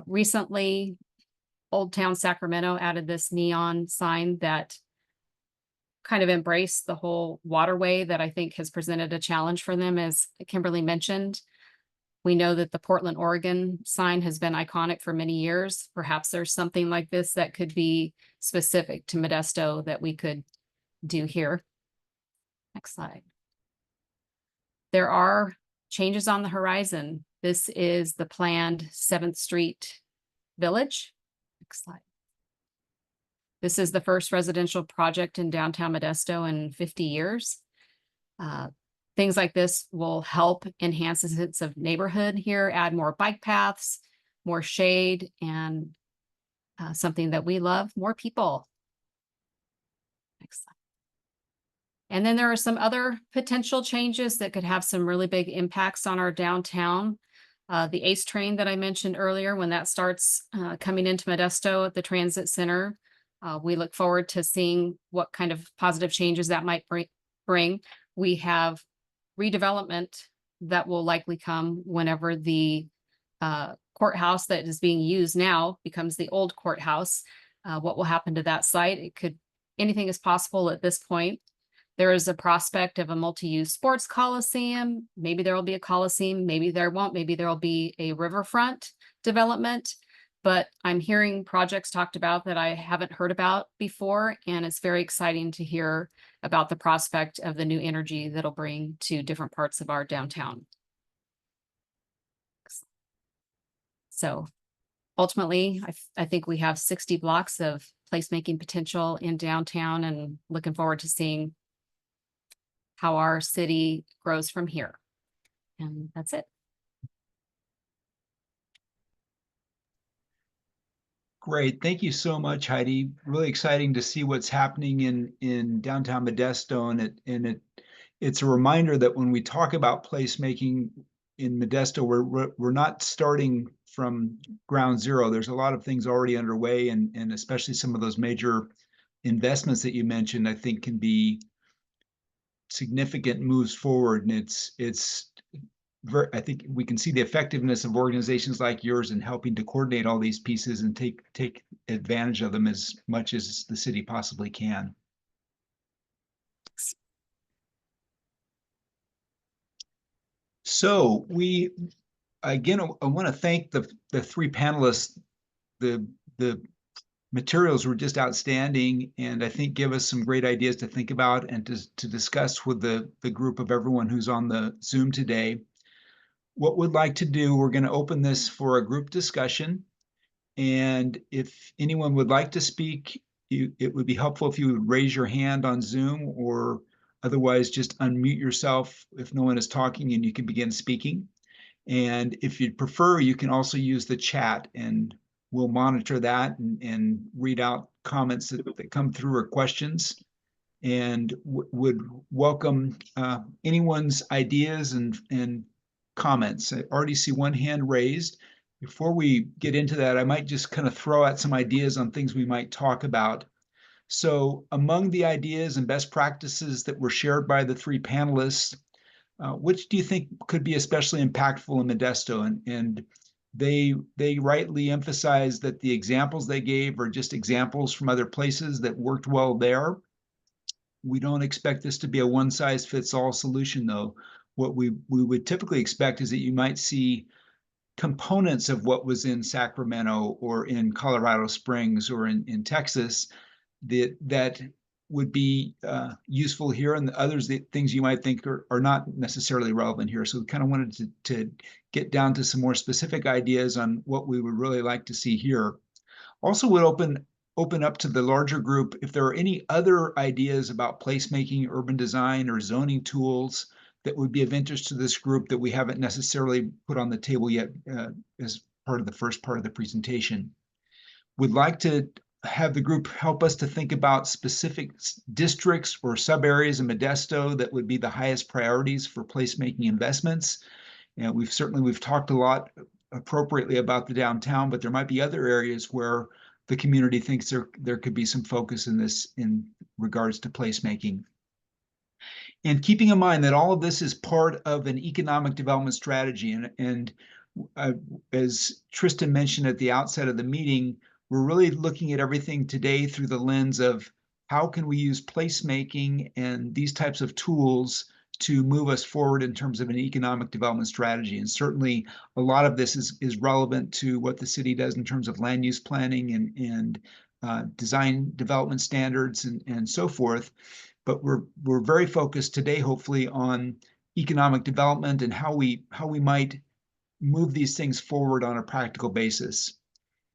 Recently, Old Town Sacramento added this neon sign that kind of embraced the whole waterway that I think has presented a challenge for them, as Kimberly mentioned. We know that the Portland, Oregon sign has been iconic for many years. Perhaps there's something like this that could be specific to Modesto that we could do here. Next slide. There are changes on the horizon. This is the planned 7th Street Village. Next slide. This is the first residential project in downtown Modesto in 50 years. Things like this will help enhance the sense of neighborhood here, add more bike paths, more shade, and something that we love, more people. Next slide. And then there are some other potential changes that could have some really big impacts on our downtown. The ACE train that I mentioned earlier, when that starts coming into Modesto at the transit center, we look forward to seeing what kind of positive changes that might bring. We have redevelopment that will likely come whenever the courthouse that is being used now becomes the old courthouse. What will happen to that site? Anything is possible at this point. There is a prospect of a multi-use sports coliseum. Maybe there will be a coliseum, maybe there won't, maybe there will be a riverfront development. But I'm hearing projects talked about that I haven't heard about before, and it's very exciting to hear about the prospect of the new energy that'll bring to different parts of our downtown. So ultimately, I think we have 60 blocks of placemaking potential in downtown, and looking forward to seeing how our city grows from here. And that's it. Great. Thank you so much, Heidi. Really exciting to see what's happening in downtown Modesto. And it's a reminder that when we talk about placemaking in Modesto, we're not starting from ground zero. There's a lot of things already underway, and especially some of those major investments that you mentioned, I think can be significant moves forward. And I think we can see the effectiveness of organizations like yours in helping to coordinate all these pieces and take advantage of them as much as the city possibly can. So again, I want to thank the three panelists. The materials were just outstanding, and I think give us some great ideas to think about and to discuss with the group of everyone who's on the Zoom today. What we'd like to do, we're going to open this for a group discussion. And if anyone would like to speak, it would be helpful if you would raise your hand on Zoom, or otherwise just unmute yourself if no one is talking and you can begin speaking. And if you'd prefer, you can also use the chat, and we'll monitor that and read out comments that come through or questions, and would welcome anyone's ideas and comments. I already see one hand raised. Before we get into that, I might just kind of throw out some ideas on things we might talk about. So among the ideas and best practices that were shared by the three panelists, which do you think could be especially impactful in Modesto? And they rightly emphasized that the examples they gave are just examples from other places that worked well there. We don't expect this to be a one-size-fits-all solution, though. What we would typically expect is that you might see components of what was in Sacramento or in Colorado Springs or in Texas that would be useful here, and the others, the things you might think are not necessarily relevant here. So we kind of wanted to get down to some more specific ideas on what we would really like to see here. Also would open up to the larger group if there are any other ideas about placemaking, urban design, or zoning tools that would be of interest to this group that we haven't necessarily put on the table yet as part of the first part of the presentation. We'd like to have the group help us to think about specific districts or sub-areas in Modesto that would be the highest priorities for placemaking investments. And we've talked a lot appropriately about the downtown, but there might be other areas where the community thinks there could be some focus in this in regards to placemaking. And keeping in mind that all of this is part of an economic development strategy. And as Tristan mentioned at the outset of the meeting, we're really looking at everything today through the lens of how can we use placemaking and these types of tools to move us forward in terms of an economic development strategy. And certainly a lot of this is relevant to what the city does in terms of land use planning and design development standards and so forth. But we're very focused today, hopefully, on economic development and how we might move these things forward on a practical basis.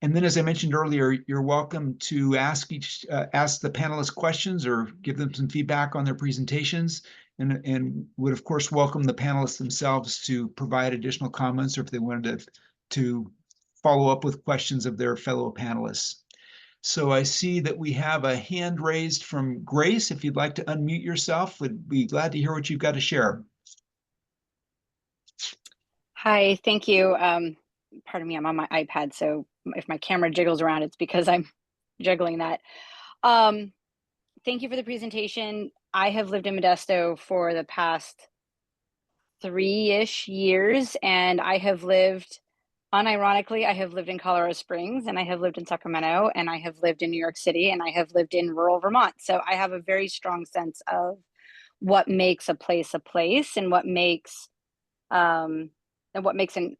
And then, as I mentioned earlier, you're welcome to ask the panelists questions or give them some feedback on their presentations, and would of course welcome the panelists themselves to provide additional comments, or if they wanted to follow up with questions of their fellow panelists. So I see that we have a hand raised from Grace. If you'd like to unmute yourself, would be glad to hear what you've got to share. Hi, thank you. Pardon me, I'm on my iPad, so if my camera jiggles around, it's because I'm juggling that. Thank you for the presentation. I have lived in Modesto for the past 3-ish years, and I have lived, unironically, I have lived in Colorado Springs, and I have lived in Sacramento, and I have lived in New York City, and I have lived in rural Vermont. So I have a very strong sense of what makes a place, and what makes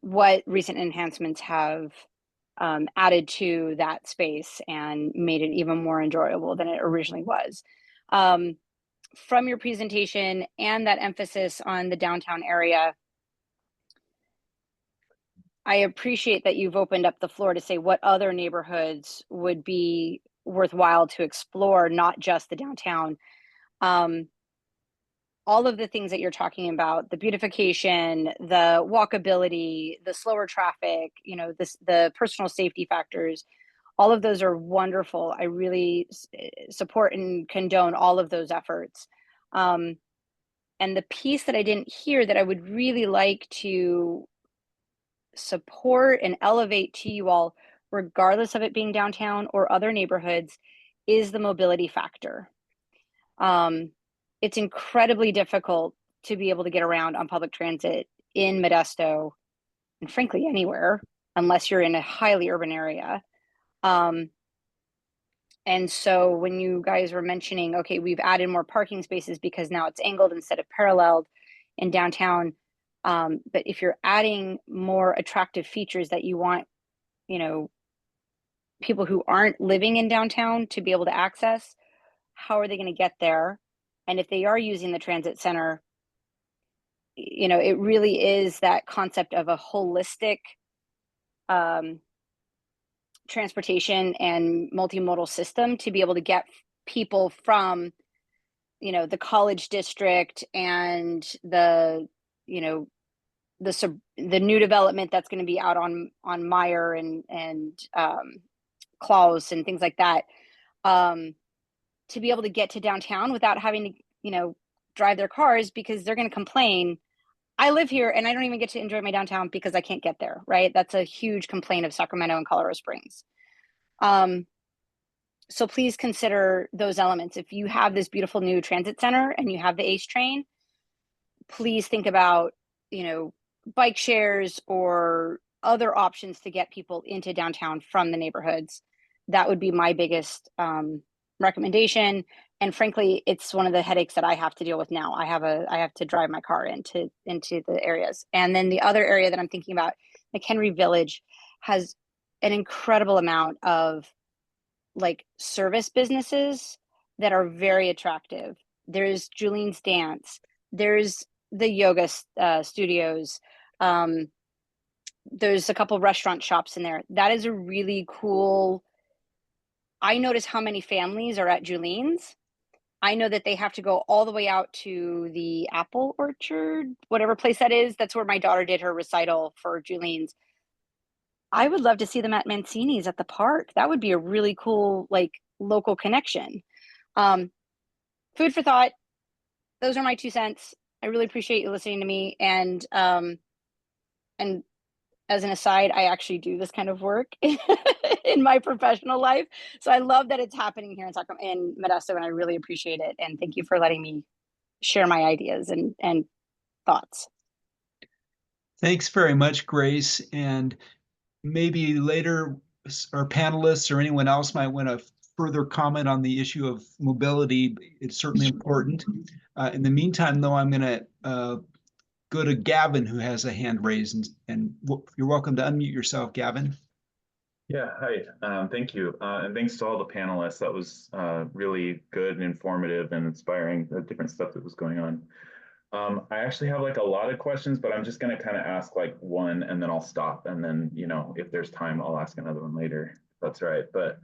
what recent enhancements have added to that space and made it even more enjoyable than it originally was. From your presentation and that emphasis on the downtown area, I appreciate that you've opened up the floor to say what other neighborhoods would be worthwhile to explore, not just the downtown. All of the things that you're talking about, the beautification, the walkability, the slower traffic, the personal safety factors, all of those are wonderful. I really support and condone all of those efforts. And the piece that I didn't hear that I would really like to support and elevate to you all, regardless of it being downtown or other neighborhoods, is the mobility factor. It's incredibly difficult to be able to get around on public transit in Modesto, and frankly anywhere, unless you're in a highly urban area. And so when you guys were mentioning, okay, we've added more parking spaces because now it's angled instead of paralleled in downtown. But if you're adding more attractive features that you want, people who aren't living in downtown to be able to access. How are they going to get there? And if they are using the transit center, you know, it really is that concept of a holistic transportation and multimodal system to be able to get people from, you know, the college district and the, you know, the new development that's going to be out on Meyer and Klaus and things like that, to be able to get to downtown without having to, you know, drive their cars, because they're going to complain, I live here and I don't even get to enjoy my downtown because I can't get there, right? That's a huge complaint of Sacramento and Colorado Springs. So please consider those elements. If you have this beautiful new transit center and you have the ACE train, please think about, you know, bike shares or other options to get people into downtown from the neighborhoods. That would be my biggest recommendation. And frankly, it's one of the headaches that I have to deal with now. I have to drive my car into the areas. And then the other area that I'm thinking about, McHenry Village, has an incredible amount of like service businesses that are very attractive. There's Julien's Dance. There's the yoga studios. There's a couple restaurant shops in there. That is a really cool. I notice how many families are at Julien's. I know that they have to go all the way out to the apple orchard, whatever place that is. That's where my daughter did her recital for Julien's. I would love to see them at Mancini's at the park. That would be a really cool, like, local connection. Food for thought. Those are my 2 cents. I really appreciate you listening to me. And as an aside, I actually do this kind of work in my professional life. So I love that it's happening here in Modesto, and I really appreciate it. And thank you for letting me share my ideas and thoughts. Thanks very much, Grace. And maybe later our panelists or anyone else might want to further comment on the issue of mobility. It's certainly important. In the meantime, though, I'm going to go to Gavin, who has a hand raised, and you're welcome to unmute yourself, Gavin. Yeah, hi, thank you. And thanks to all the panelists. That was really good and informative and inspiring, the different stuff that was going on. I actually have like a lot of questions, but I'm just going to kind of ask like one and then I'll stop. And then, you know, if there's time, I'll ask another one later. That's right. But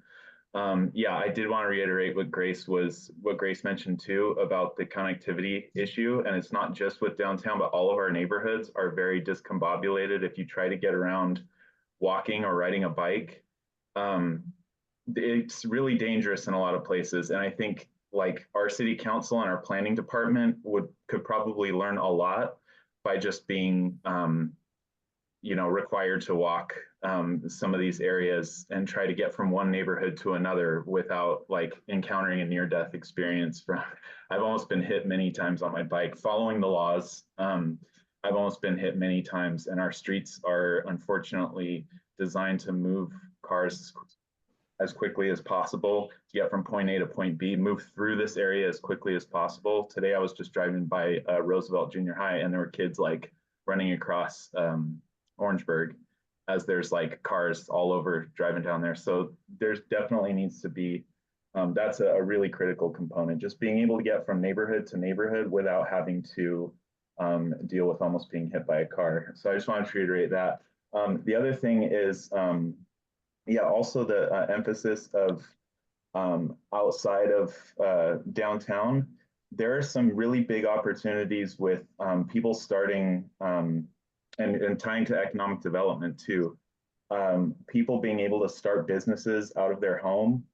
yeah, I did want to reiterate what Grace mentioned too about the connectivity issue. And it's not just with downtown, but all of our neighborhoods are very discombobulated. If you try to get around walking or riding a bike, it's really dangerous in a lot of places. And I think like our city council and our planning department could probably learn a lot by just being, you know, required to walk some of these areas and try to get from one neighborhood to another without like encountering a near-death experience. I've almost been hit many times on my bike following the laws. I've almost been hit many times, and our streets are unfortunately designed to move cars as quickly as possible to get from point A to point B, move through this area as quickly as possible. Today, I was just driving by Roosevelt Junior High, and there were kids like running across Orangeburg as there's like cars all over driving down there. So there's definitely needs to be, that's a really critical component, just being able to get from neighborhood to neighborhood without having to deal with almost being hit by a car. So I just wanted to reiterate that. The other thing is, yeah, also the emphasis of outside of downtown. There are some really big opportunities with people starting and tying to economic development too. People being able to start businesses out of their home.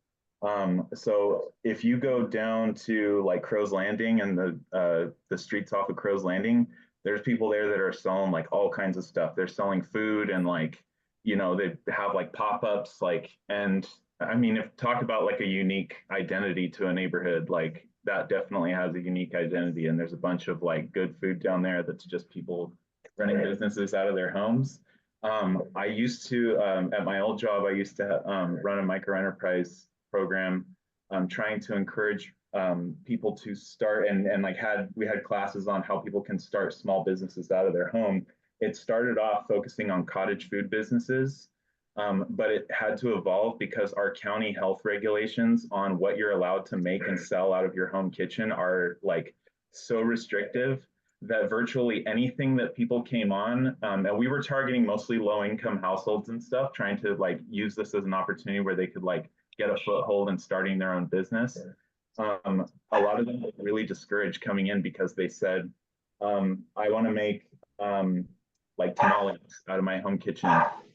So if you go down to like Crow's Landing and the streets off of Crow's Landing, there's people there that are selling like all kinds of stuff. They're selling food and like, you know, they have like pop-ups, like, and I mean, if talk about like a unique identity to a neighborhood, like that definitely has a unique identity. And there's a bunch of like good food down there that's just people running businesses out of their homes. I used to, at my old job, I used to run a micro enterprise program, trying to encourage people to start and like we had classes on how people can start small businesses out of their home. It started off focusing on cottage food businesses. But it had to evolve because our county health regulations on what you're allowed to make and sell out of your home kitchen are like so restrictive that virtually anything that people came on, and we were targeting mostly low-income households and stuff, trying to like use this as an opportunity where they could like get a foothold in starting their own business. A lot of them were really discouraged coming in because they said, I want to make like tamales out of my home kitchen,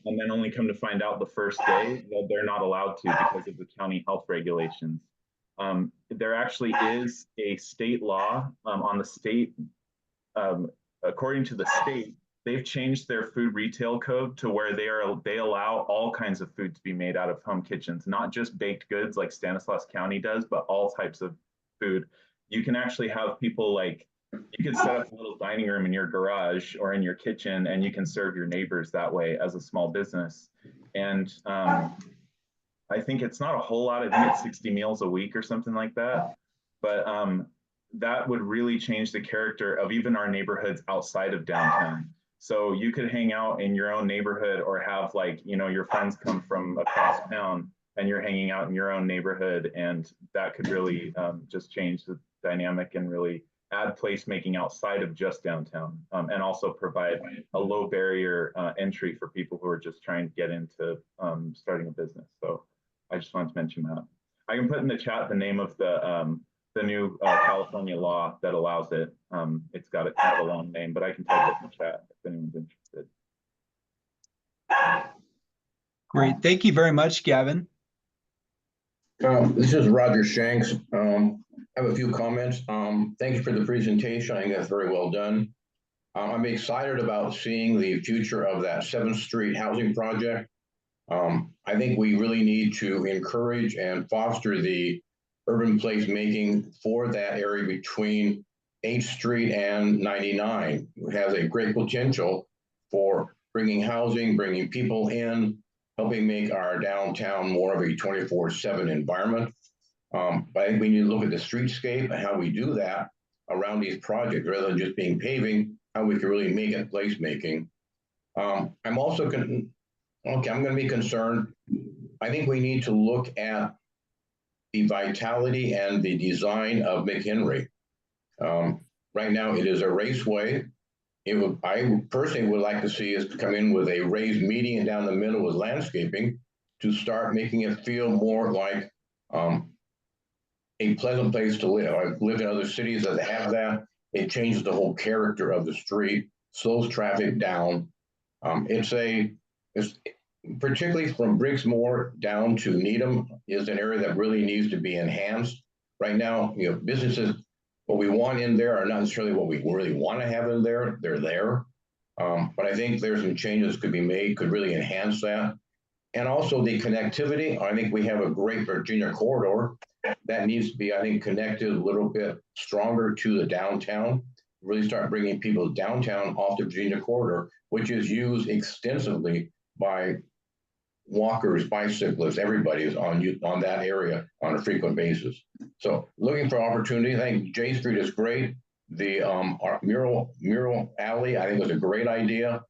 and then only come to find out the first day that they're not allowed to because of the county health regulations. There actually is a state law on the state, according to the state, they've changed their food retail code to where they allow all kinds of food to be made out of home kitchens, not just baked goods like Stanislaus County does, but all types of food. You can actually have people like, you could set up a little dining room in your garage or in your kitchen, and you can serve your neighbors that way as a small business. And I think it's not a whole lot. I think it's 60 meals a week or something like that. But that would really change the character of even our neighborhoods outside of downtown. So you could hang out in your own neighborhood or have like, you know, your friends come from across town and you're hanging out in your own neighborhood. And that could really just change the dynamic and really add placemaking outside of just downtown, and also provide a low barrier entry for people who are just trying to get into starting a business. So I just wanted to mention that. I can put in the chat the name of the new California law that allows it. It's got a kind of a long name, but I can type it in the chat if anyone's interested. Great. Thank you very much, Gavin. This is Roger Shanks. I have a few comments. Thank you for the presentation. I think that's very well done. I'm excited about seeing the future of that 7th Street housing project. I think we really need to encourage and foster the urban placemaking for that area between 8th Street and 99. It has a great potential for bringing housing, bringing people in, helping make our downtown more of a 24/7 environment. But I think we need to look at the streetscape and how we do that around these projects rather than just being paving, how we can really make it placemaking. I'm also I'm going to be concerned. I think we need to look at the vitality and the design of McHenry. Right now, it is a raceway. I personally would like to see us come in with a raised median down the middle with landscaping to start making it feel more like a pleasant place to live. I've lived in other cities that have that. It changes the whole character of the street, slows traffic down. It's particularly from Brixmore down to Needham is an area that really needs to be enhanced. Right now, you know, businesses, what we want in there are not necessarily what we really want to have in there. They're there. But I think there's some changes could be made, could really enhance that. And also the connectivity. I think we have a great Virginia corridor that needs to be, I think, connected a little bit stronger to the downtown. Really start bringing people downtown off the Virginia corridor, which is used extensively by walkers, bicyclists, everybody is on that area on a frequent basis. So looking for opportunity. I think J Street is great. The mural alley, I think, was a great idea.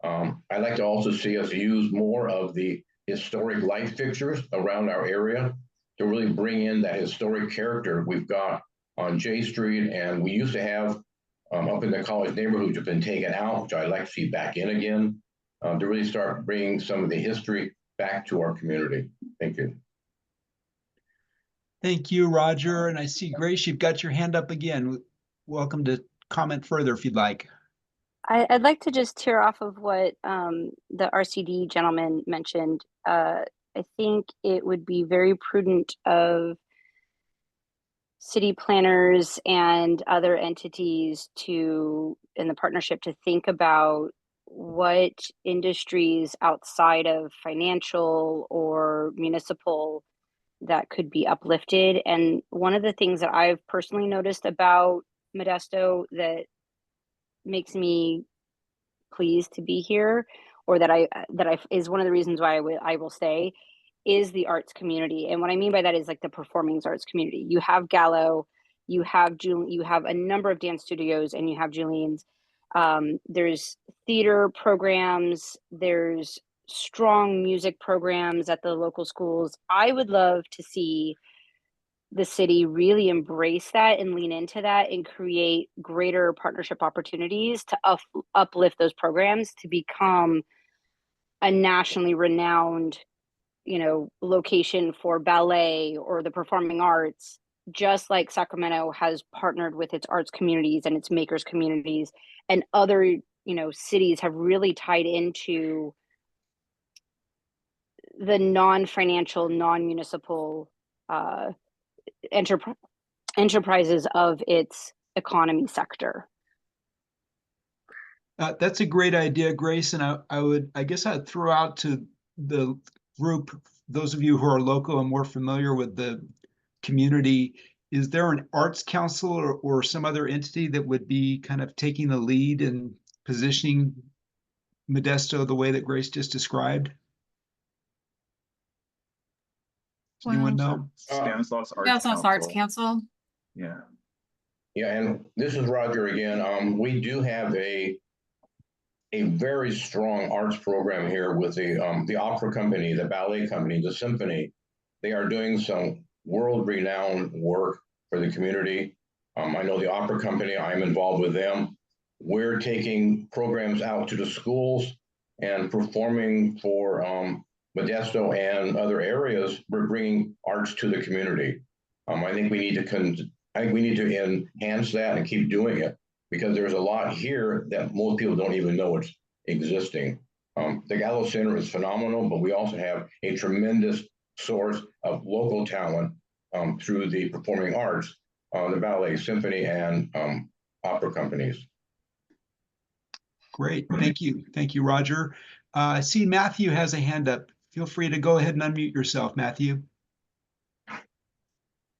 I'd like to also see us use more of the historic light fixtures around our area to really bring in that historic character we've got on J Street. And we used to have up in the college neighborhood, which have been taken out, which I'd like to see back in again, to really start bringing some of the history back to our community. Thank you. Thank you, Roger. And I see, Grace, you've got your hand up again. Welcome to comment further if you'd like. I'd like to just tear off of what the RCD gentleman mentioned. I think it would be very prudent of city planners and other entities in the partnership to think about what industries outside of financial or municipal that could be uplifted. And one of the things that I've personally noticed about Modesto that makes me pleased to be here, or that I is one of the reasons why I will stay, is the arts community. And what I mean by that is like the performing arts community. You have Gallo, you have a number of dance studios, and you have Julien's. There's theater programs, there's strong music programs at the local schools. I would love to see the city really embrace that and lean into that and create greater partnership opportunities to uplift those programs to become a nationally renowned, location for ballet or the performing arts, just like Sacramento has partnered with its arts communities and its makers communities, and other, cities have really tied into the non-financial, non-municipal enterprises of its economy sector. That's a great idea, Grace. And I guess I'd throw out to the group, those of you who are local and more familiar with the community, is there an arts council or some other entity that would be kind of taking the lead and positioning Modesto the way that Grace just described? Does anyone know? Stanislaus Arts Stanislaus Arts Council. Council. Yeah. Yeah, and this is Roger again. We do have a very strong arts program here with the opera company, the ballet company, the symphony. They are doing some world-renowned work for the community. I know the opera company, I'm involved with them. We're taking programs out to the schools and performing for Modesto and other areas. We're bringing arts to the community. I think we need to enhance that and keep doing it, because there's a lot here that most people don't even know it's existing. The Gallo Center is phenomenal, but we also have a tremendous source of local talent through the performing arts, the ballet, symphony, and opera companies. Great, thank you. Thank you, Roger. I see Matthew has a hand up. Feel free to go ahead and unmute yourself, Matthew.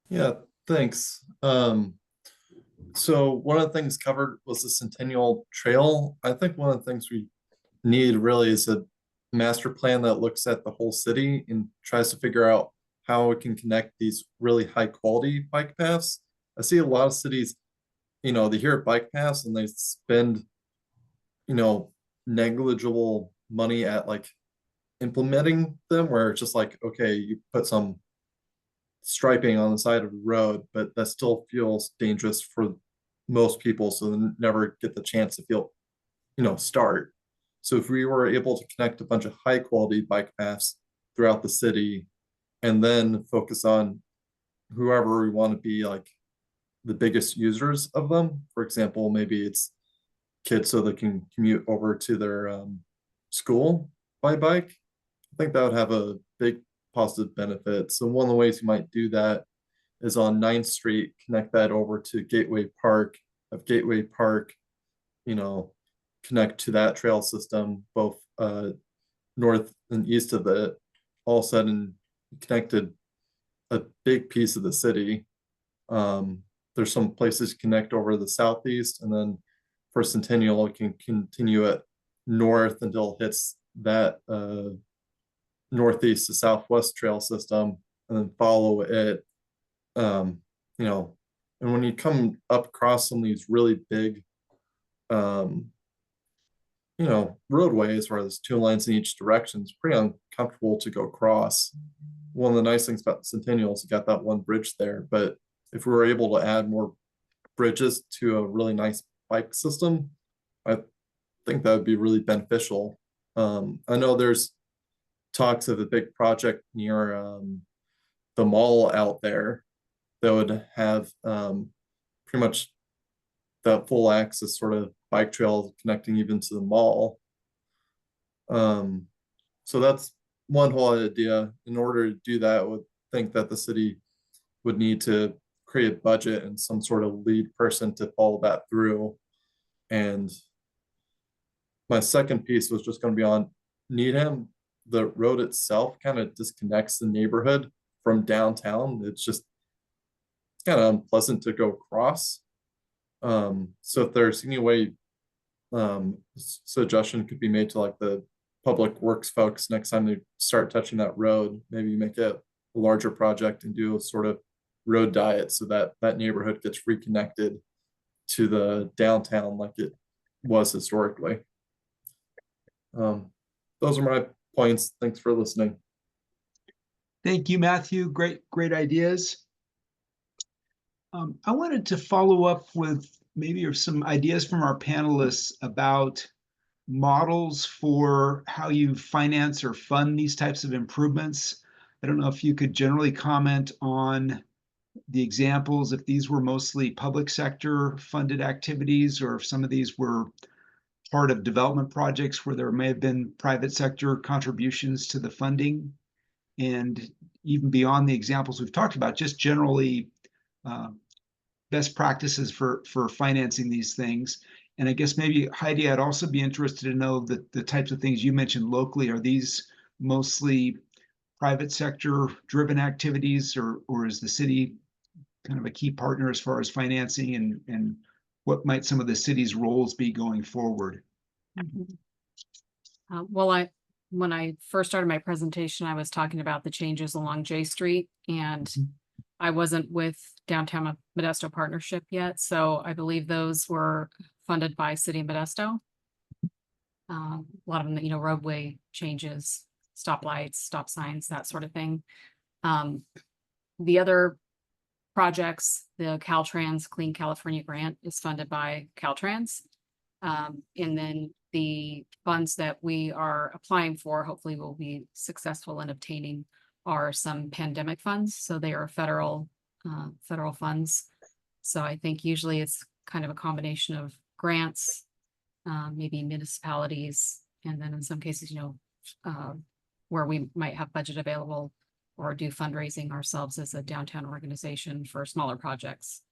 Yeah, thanks. So one of the things covered was the Centennial Trail. I think one of the things we need really is a master plan that looks at the whole city and tries to figure out how it can connect these really high quality bike paths. I see a lot of cities, they hear bike paths and they spend, negligible money at like implementing them, where it's just like, okay, you put some striping on the side of the road, but that still feels dangerous for most people, so they never get the chance to feel, start. So if we were able to connect a bunch of high quality bike paths throughout the city and then focus on whoever we want to be like the biggest users of them, for example, maybe it's kids so they can commute over to their school by bike, I think that would have a big positive benefit. So one of the ways you might do that is on 9th Street, connect that over to Gateway Park, have Gateway Park, connect to that trail system, both north and east of it, all of a sudden connected a big piece of the city. There's some places to connect over the southeast, and then for Centennial, it can continue it north until it hits that northeast to southwest trail system, and then follow it. And when you come up across some of these really big roadways where there's 2 lanes in each direction, it's pretty uncomfortable to go across. One of the nice things about Centennial is you got that one bridge there, but if we were able to add more bridges to a really nice bike system, I think that would be really beneficial. I know there's talks of a big project near the mall out there that would have pretty much that full access sort of bike trail connecting even to the mall. So that's one whole idea. In order to do that, I would think that the city would need to create a budget and some sort of lead person to follow that through. And my second piece was just going to be on Needham. The road itself kind of disconnects the neighborhood from downtown. It's kind of unpleasant to go across. So if there's any way suggestion could be made to like the public works folks next time they start touching that road, maybe make it a larger project and do a sort of road diet so that that neighborhood gets reconnected to the downtown like it was historically. Those are my points. Thanks for listening. Thank you, Matthew. Great ideas. I wanted to follow up with maybe some ideas from our panelists about models for how you finance or fund these types of improvements. I don't know if you could generally comment on the examples, if these were mostly public sector funded activities, or if some of these were part of development projects where there may have been private sector contributions to the funding. And even beyond the examples we've talked about, just generally best practices for financing these things. And I guess maybe Heidi, I'd also be interested to know that the types of things you mentioned locally, are these mostly private sector driven activities, or is the city kind of a key partner as far as financing, and what might some of the city's roles be going forward? Well, when I first started my presentation, I was talking about the changes along J Street, and I wasn't with Downtown Modesto Partnership yet, so I believe those were funded by City of Modesto. A lot of them, you know, roadway changes, stoplights, stop signs, that sort of thing. The other projects, the Caltrans Clean California Grant is funded by Caltrans. And then the funds that we are applying for, hopefully will be successful in obtaining, are some pandemic funds. So they are federal funds. So I think usually it's kind of a combination of grants, maybe municipalities, and then in some cases, you know, where we might have budget available, or do fundraising ourselves as a downtown organization for smaller projects.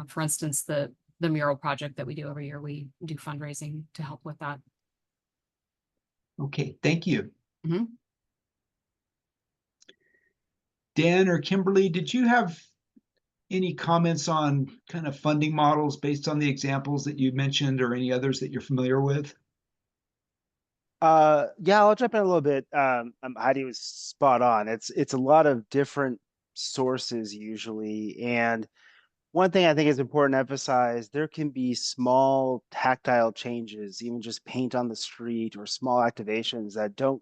For instance, the mural project that we do every year, we do fundraising to help with that. Okay, thank you. Mm-hmm. Dan or Kimberly, did you have any comments on kind of funding models based on the examples that you mentioned, or any others that you're familiar with? Yeah, I'll jump in a little bit. Heidi was spot on. It's a lot of different sources usually. And one thing I think is important to emphasize, there can be small tactile changes, even just paint on the street or small activations that don't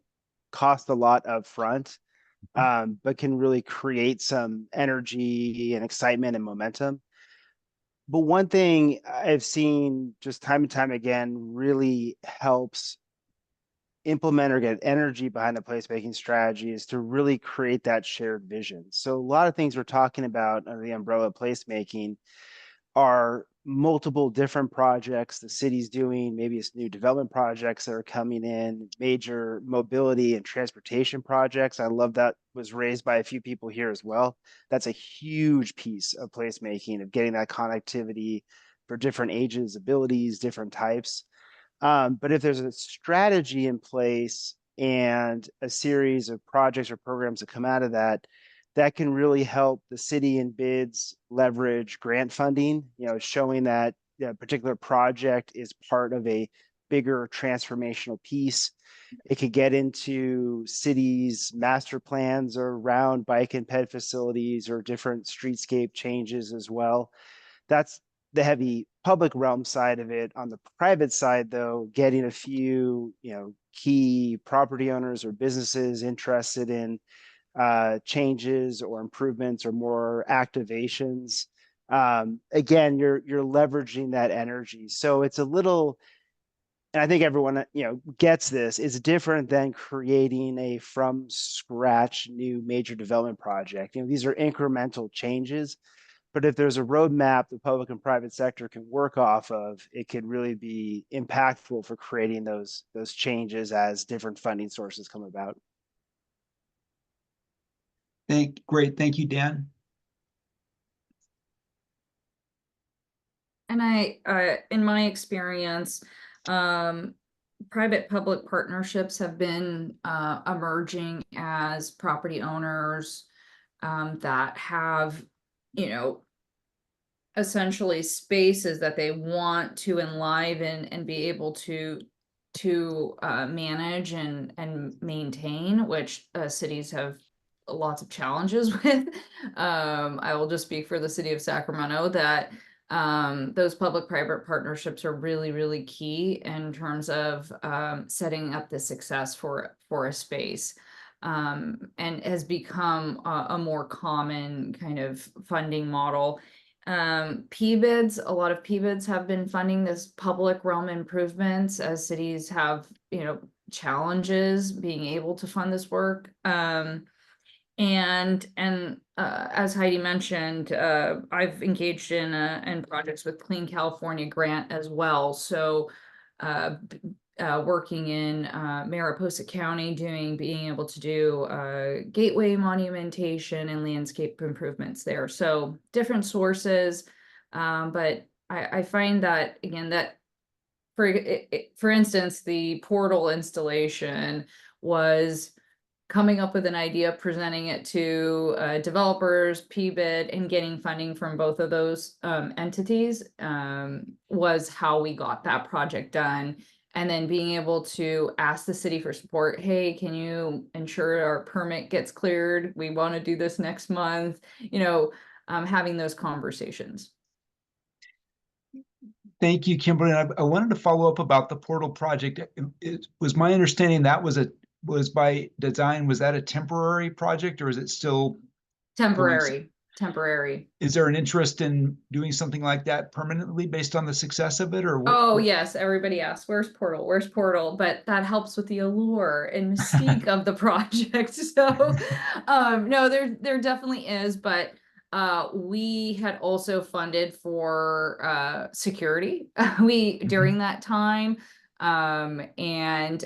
cost a lot up front, but can really create some energy and excitement and momentum. But one thing I've seen just time and time again really helps implement or get energy behind the placemaking strategy is to really create that shared vision. So a lot of things we're talking about under the umbrella of placemaking are multiple different projects the city's doing. Maybe it's new development projects that are coming in, major mobility and transportation projects. I love that was raised by a few people here as well. That's a huge piece of placemaking, of getting that connectivity for different ages, abilities, different types. But if there's a strategy in place and a series of projects or programs that come out of that, that can really help the city in bids leverage grant funding, you know, showing that a particular project is part of a bigger transformational piece. It could get into cities' master plans around bike and ped facilities or different streetscape changes as well. That's the heavy public realm side of it. On the private side, though, getting a few, you know, key property owners or businesses interested in changes or improvements or more activations. Again, you're leveraging that energy. So it's a little, and I think everyone, you know, gets this. It's different than creating a from scratch new major development project. You know, these are incremental changes. But if there's a roadmap the public and private sector can work off of, it could really be impactful for creating those changes as different funding sources come about. Great, thank you, Dan. And in my experience, private public partnerships have been emerging as property owners that have, you know, essentially spaces that they want to enliven and be able to manage and maintain, which cities have lots of challenges with. I will just speak for the city of Sacramento that those public-private partnerships are really, really key in terms of setting up the success for a space. And has become a more common kind of funding model. PBIDs, a lot of PBIDs have been funding this public realm improvements as cities have, challenges being able to fund this work. And as Heidi mentioned, I've engaged in projects with Clean California Grant as well. So working in Mariposa County, being able to do gateway monumentation and landscape improvements there. So different sources, but I find that again that for instance, the portal installation was coming up with an idea, presenting it to developers, PBID, and getting funding from both of those entities was how we got that project done. And then being able to ask the city for support. Hey, can you ensure our permit gets cleared? We want to do this next month. Having those conversations. Thank you, Kimberly. I wanted to follow up about the portal project. It was my understanding that was by design. Was that a temporary project, or is it still temporary? Is there an interest in doing something like that permanently based on the success of it, or what? Oh, yes. Everybody asks, where's portal? But that helps with the allure and mystique of the project. So, no, there definitely is, but we had also funded for security during that time. And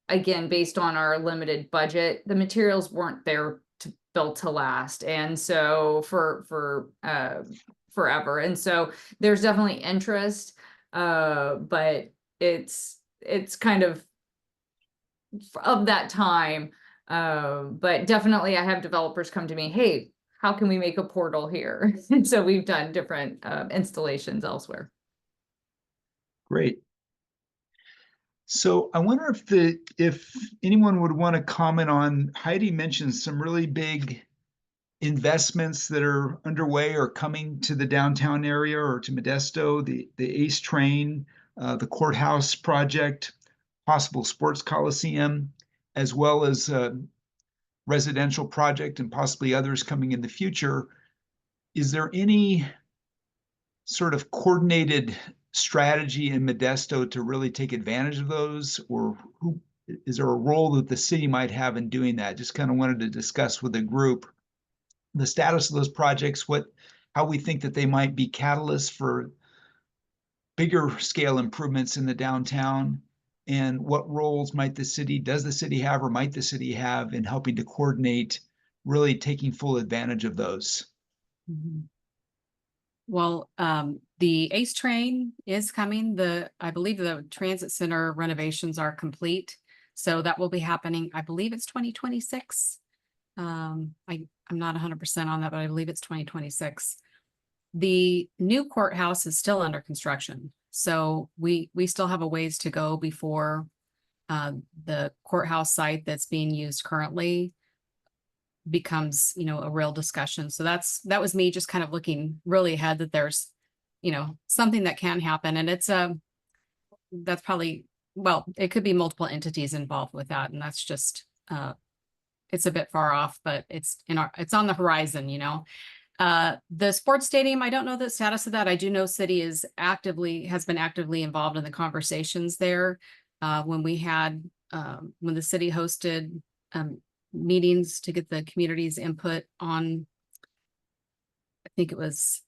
again, based on our limited budget, the materials weren't there built to last. And so for forever. And so there's definitely interest, but it's kind of that time. But definitely I have developers come to me, hey, how can we make a portal here? And so we've done different installations elsewhere. Great. So I wonder if anyone would want to comment on, Heidi mentioned some really big investments that are underway or coming to the downtown area or to Modesto, the ACE train, the courthouse project, possible sports coliseum, as well as a residential project and possibly others coming in the future. Is there any sort of coordinated strategy in Modesto to really take advantage of those, or is there a role that the city might have in doing that? Just kind of wanted to discuss with the group the status of those projects, how we think that they might be catalysts for bigger scale improvements in the downtown, and what roles does the city have or might the city have in helping to coordinate really taking full advantage of those? Mm-hmm. Well, the ACE train is coming. I believe the transit center renovations are complete. So that will be happening. I believe it's 2026. I'm not 100% on that, but I believe it's 2026. The new courthouse is still under construction. So we still have a ways to go before the courthouse site that's being used currently becomes, a real discussion. So that was me just kind of looking really ahead that there's, something that can happen. And that's probably, well, it could be multiple entities involved with that. And that's just, it's a bit far off, but it's on the horizon, The sports stadium, I don't know the status of that. I do know city has been actively involved in the conversations there. When the city hosted meetings to get the community's input on, I think it was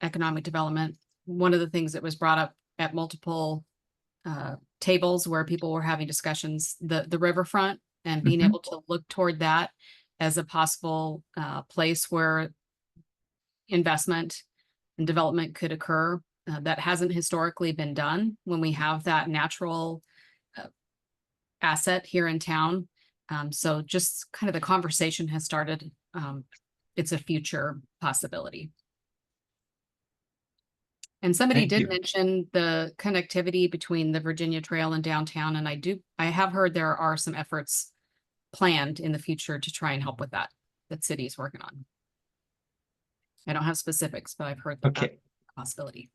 economic development. One of the things that was brought up at multiple tables where people were having discussions, the riverfront, and being able to look toward that as a possible place where investment and development could occur. That hasn't historically been done when we have that natural asset here in town. So just kind of the conversation has started. It's a future possibility. And somebody did mention the connectivity between the Virginia Trail and downtown. And I have heard there are some efforts planned in the future to try and help with that city's working on. I don't have specifics, but I've heard that. Okay. possibility.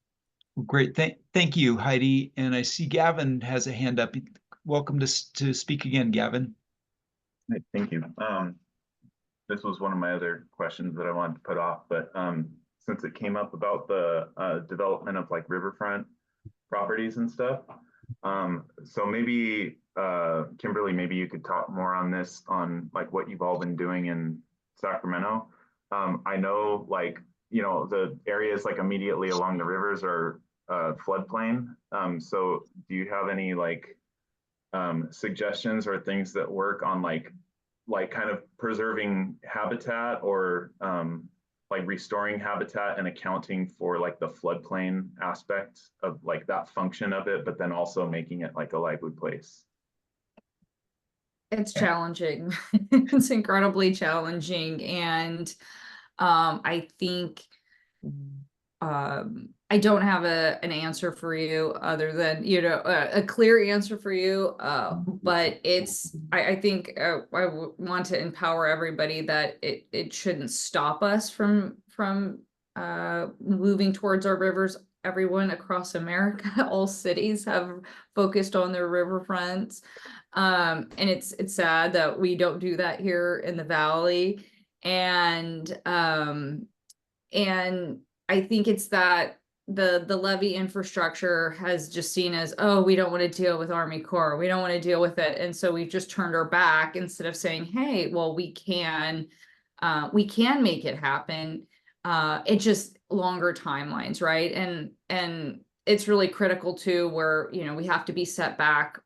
Great. Thank you, Heidi. And I see Gavin has a hand up. Welcome to speak again, Gavin. Hey, thank you. This was one of my other questions that I wanted to put off, but since it came up about the development of like riverfront properties and stuff, so maybe Kimberly, maybe you could talk more on this, on like what you've all been doing in Sacramento. I know, like, you know, the areas like immediately along the rivers are floodplain. So do you have any like suggestions or things that work on like kind of preserving habitat, or like restoring habitat and accounting for like the floodplain aspect of like that function of it, but then also making it like a lively place? It's challenging. It's incredibly challenging. And I think I don't have an answer for you other than, you know, a clear answer for you. But it's, I think I want to empower everybody that it shouldn't stop us from moving towards our rivers. Everyone across America, all cities have focused on their riverfronts. And it's sad that we don't do that here in the Valley. And I think it's that the levee infrastructure has just seen as, oh, we don't want to deal with Army Corps, we don't want to deal with it, and so we've just turned our back instead of saying, hey, well, we can make it happen. It's just longer timelines, right? And it's really critical too, where, you know, we have to be set back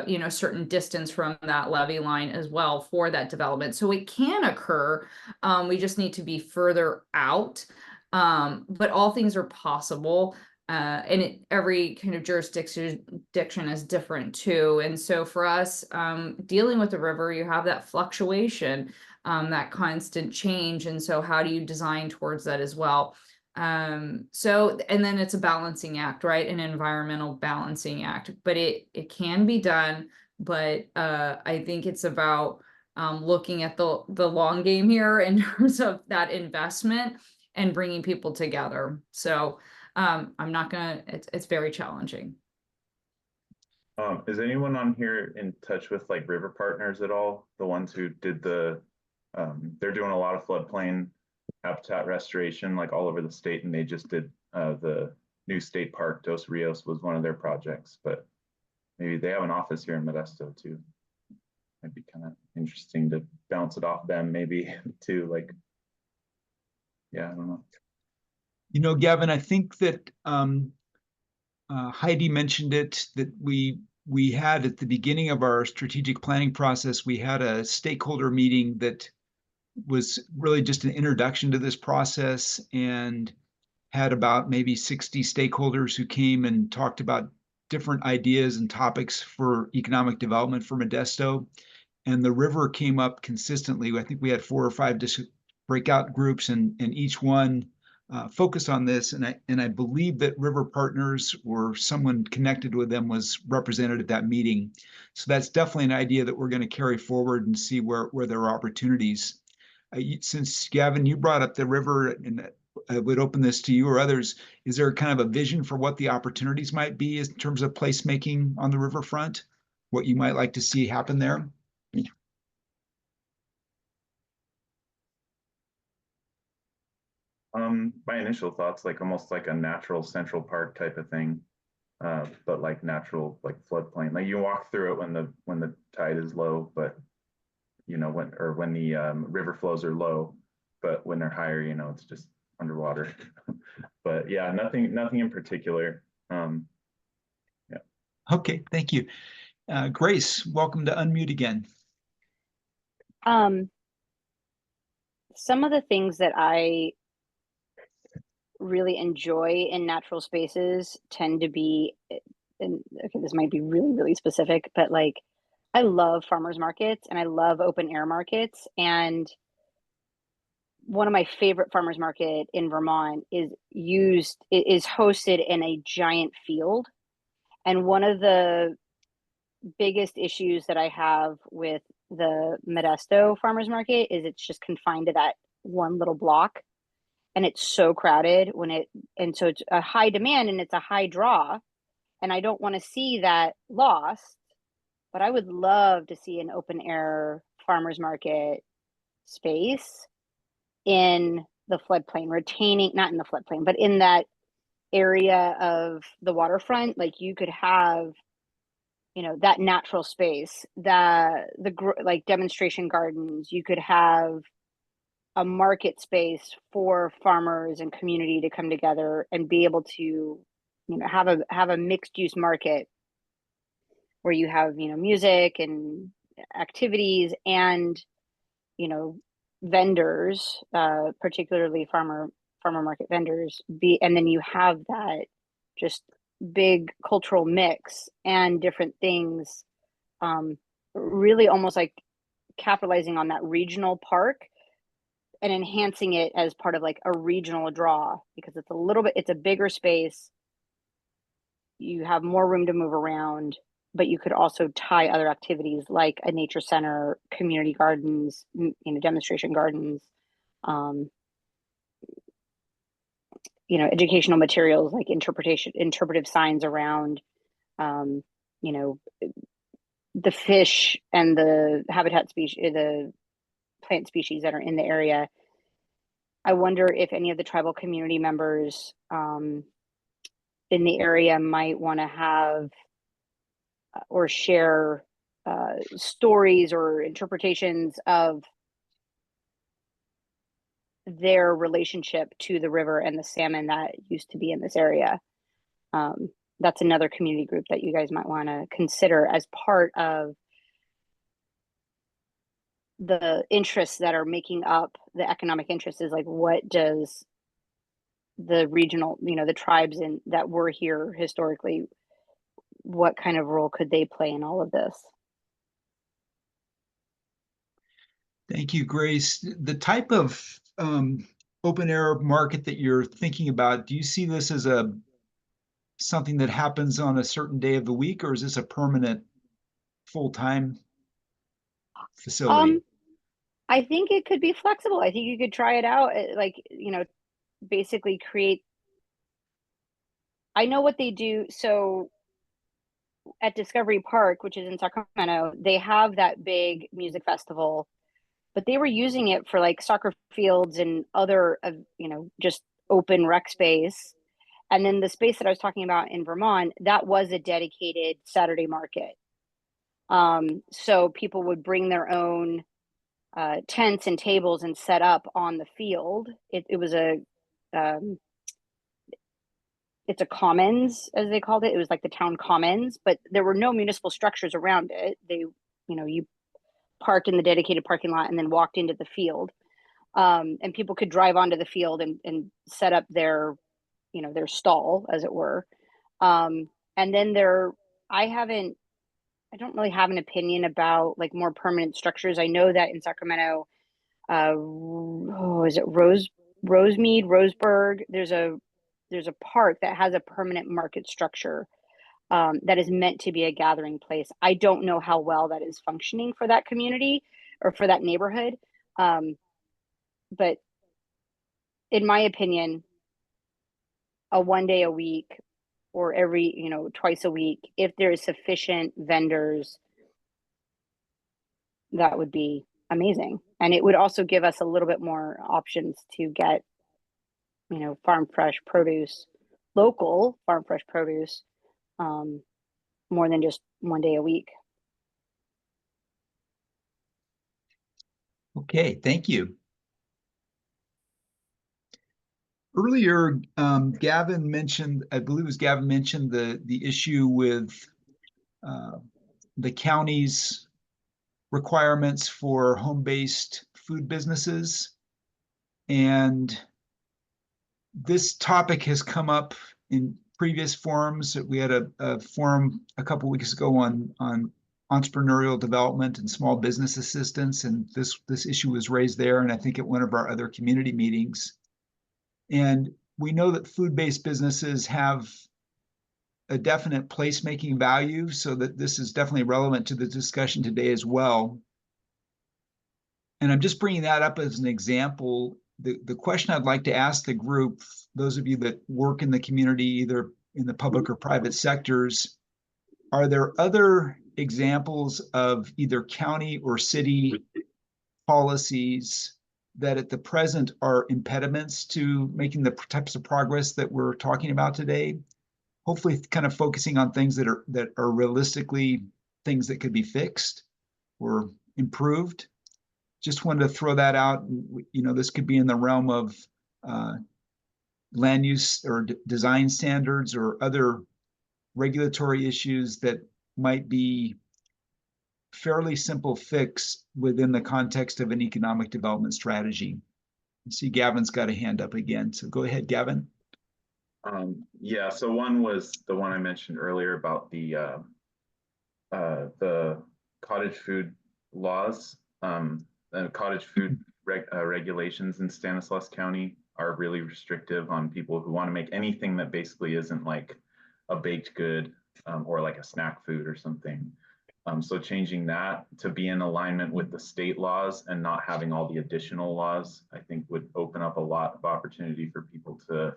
you know, certain distance from that levee line as well for that development. So it can occur. We just need to be further out. But all things are possible. And every kind of jurisdiction is different too. And so for us, dealing with the river, you have that fluctuation, that constant change. And so how do you design towards that as well? So, and then it's a balancing act, right? An environmental balancing act, but it can be done. But I think it's about looking at the long game here in terms of that investment and bringing people together. So I'm not gonna, it's very challenging. Is anyone on here in touch with like River Partners at all? The ones who did the, they're doing a lot of floodplain habitat restoration like all over the state, and they just did the new state park. Dos Rios was one of their projects, but maybe they have an office here in Modesto too. Might be kind of interesting to bounce it off them maybe too. Like, yeah, I don't know. You know, Gavin, I think that Heidi mentioned it, that we had at the beginning of our strategic planning process, we had a stakeholder meeting that was really just an introduction to this process, and had about maybe 60 stakeholders who came and talked about different ideas and topics for economic development for Modesto. And the river came up consistently. I think we had 4 or 5 breakout groups, and each one focused on this. And I believe that River Partners or someone connected with them was represented at that meeting. So that's definitely an idea that we're going to carry forward and see where there are opportunities. Since Gavin, you brought up the river, and I would open this to you or others, is there kind of a vision for what the opportunities might be in terms of placemaking on the riverfront? What you might like to see happen there? My initial thoughts, like almost like a natural Central Park type of thing, but like natural, like floodplain. Like you walk through it when the tide is low, but you know, when the river flows are low, but when they're higher, you know, it's just underwater. But yeah, nothing in particular. Yeah. Okay, thank you. Grace, welcome to Unmute again. Some of the things that I really enjoy in natural spaces tend to be, and okay, this might be really, really specific, but like I love farmers markets and I love open air markets. And one of my favorite farmers market in Vermont is hosted in a giant field. And one of the biggest issues that I have with the Modesto farmers market is it's just confined to that one little block. and it's so crowded and so it's a high demand and it's a high draw, and I don't want to see that lost, but I would love to see an open air farmers market space in the floodplain, retaining, not in the floodplain, but in that area of the waterfront. Like you could have, you know, that natural space, like demonstration gardens. You could have a market space for farmers and community to come together and be able to, you know, have a mixed use market where you have, you know, music and activities and, you know, vendors, particularly farmer market vendors, and then you have that just big cultural mix and different things, really almost like capitalizing on that regional park and enhancing it as part of like a regional draw, because it's a bigger space. You have more room to move around, but you could also tie other activities like a nature center, community gardens, you know, demonstration gardens, you know, educational materials like interpretive signs around, you know, the fish and the habitat species, the plant species that are in the area. I wonder if any of the tribal community members in the area might want to have or share stories or interpretations of their relationship to the river and the salmon that used to be in this area. That's another community group that you guys might want to consider as part of the interests that are making up the economic interests. Is like, what does the regional, you know, the tribes that were here historically, what kind of role could they play in all of this? Thank you, Grace. The type of open air market that you're thinking about, do you see this as something that happens on a certain day of the week, or is this a permanent full-time facility? I think it could be flexible. I think you could try it out, like, you know, basically create. I know what they do. So at Discovery Park, which is in Sacramento, they have that big music festival, but they were using it for like soccer fields and other, you know, just open rec space. And then the space that I was talking about in Vermont, that was a dedicated Saturday market. So people would bring their own tents and tables and set up on the field. It was it's a commons, as they called it. It was like the town commons, but there were no municipal structures around it. They, you know, you parked in the dedicated parking lot and then walked into the field. And people could drive onto the field and set up their, you know, their stall, as it were. And then I don't really have an opinion about like more permanent structures. I know that in Sacramento, is it Roseburg? There's a park that has a permanent market structure that is meant to be a gathering place. I don't know how well that is functioning for that community or for that neighborhood. But in my opinion, a 1 day a week or every, you know, twice a week, if there is sufficient vendors, that would be amazing. And it would also give us a little bit more options to get, you know, local farm fresh produce, more than just 1 day a week. Okay, thank you. Earlier, Gavin mentioned, I believe it was Gavin mentioned the issue with the county's requirements for home-based food businesses. And this topic has come up in previous forums. We had a forum a couple weeks ago on entrepreneurial development and small business assistance, and this issue was raised there, and I think at one of our other community meetings. And we know that food-based businesses have a definite placemaking value, so that this is definitely relevant to the discussion today as well. And I'm just bringing that up as an example. the question I'd like to ask the group, those of you that work in the community, either in the public or private sectors, are there other examples of either county or city policies that at the present are impediments to making the types of progress that we're talking about today? Hopefully kind of focusing on things that are realistically things that could be fixed or improved. Just wanted to throw that out. You know, this could be in the realm of land use or design standards or other regulatory issues that might be fairly simple fix within the context of an economic development strategy. I see Gavin's got a hand up again, so go ahead, Gavin. Yeah, so one was the one I mentioned earlier about the cottage food laws. The cottage food regulations in Stanislaus County are really restrictive on people who want to make anything that basically isn't like a baked good or like a snack food or something. So changing that to be in alignment with the state laws and not having all the additional laws, I think would open up a lot of opportunity for people to,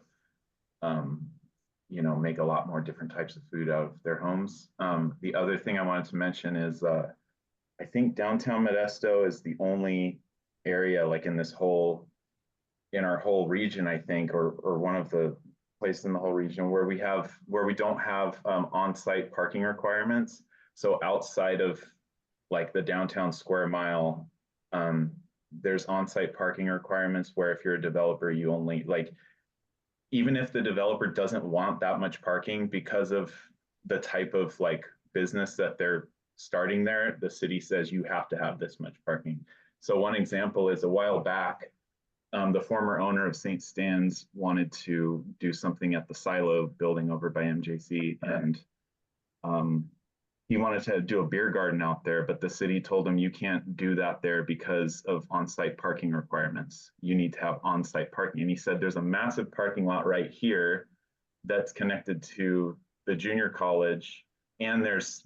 you know, make a lot more different types of food out of their homes. The other thing I wanted to mention is I think downtown Modesto is the only area like in our whole region, I think, or one of the places in the whole region where we don't have on-site parking requirements. So outside of like the downtown square mile, there's on-site parking requirements where if you're a developer, you only like, even if the developer doesn't want that much parking because of the type of like business that they're starting there, the city says you have to have this much parking. So one example is a while back, the former owner of St. Stan's wanted to do something at the Silo building over by MJC, and he wanted to do a beer garden out there, but the city told him you can't do that there because of on-site parking requirements. You need to have on-site parking. And he said there's a massive parking lot right here that's connected to the junior college, and there's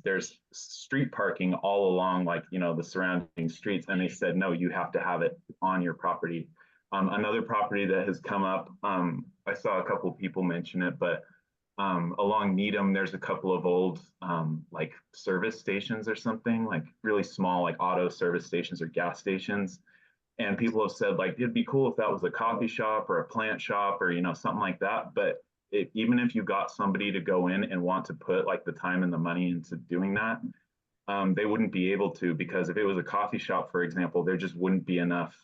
street parking all along, like, you know, the surrounding streets. And they said, no, you have to have it on your property. Another property that has come up, I saw a couple of people mention it, but along Needham, there's a couple of old like service stations or something, like really small, like auto service stations or gas stations. And people have said like, it'd be cool if that was a coffee shop or a plant shop or, you know, something like that. But even if you got somebody to go in and want to put like the time and the money into doing that, they wouldn't be able to, because if it was a coffee shop, for example, there just wouldn't be enough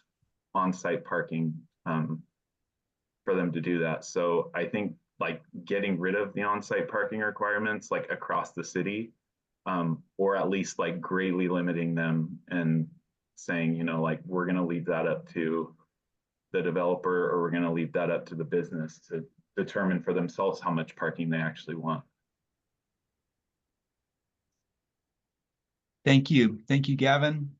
on-site parking for them to do that. So I think like getting rid of the on-site parking requirements like across the city, or at least like greatly limiting them and saying, you know, like we're going to leave that up to the developer, or we're going to leave that up to the business to determine for themselves how much parking they actually want. Thank you. Thank you, Gavin.